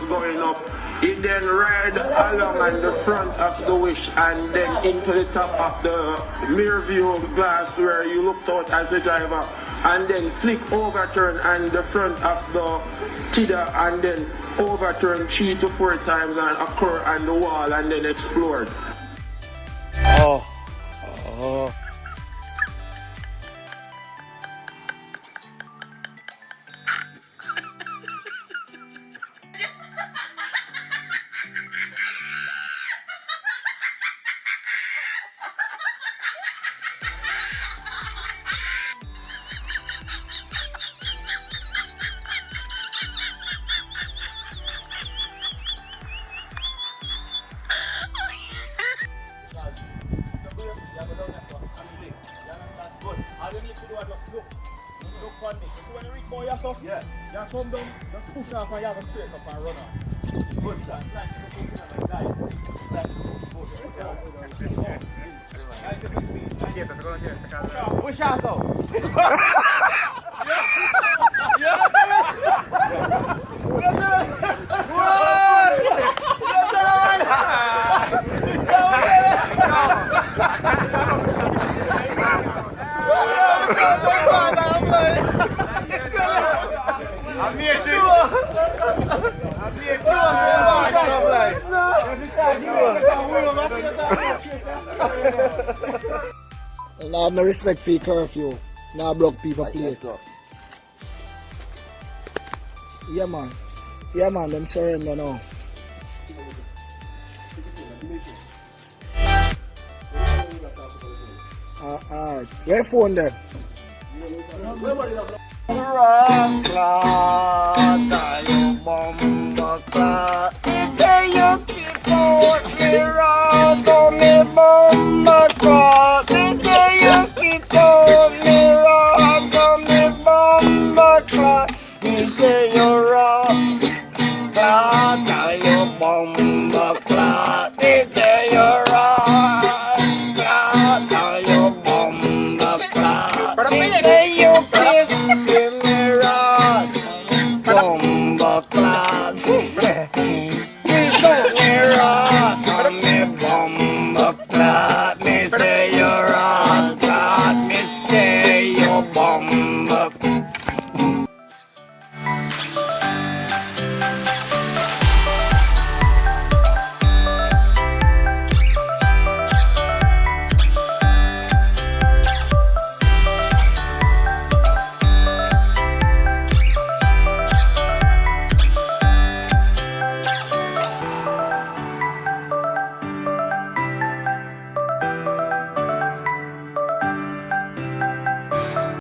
going up. It then red along on the front of the wish and then into the top of the mirror view glass where you looked out as the driver, and then flick overturn on the front of the Tida and then overturn 3 to 4 times and occur on the wall and then explode. Oh. Yeah, you come down, just push off and you have a straight up and run on. Good shot. Push off though. I have no respect for your curfew. Now block people place. Yeah man. Yeah man, them surrender now. Alright. Where your phone then?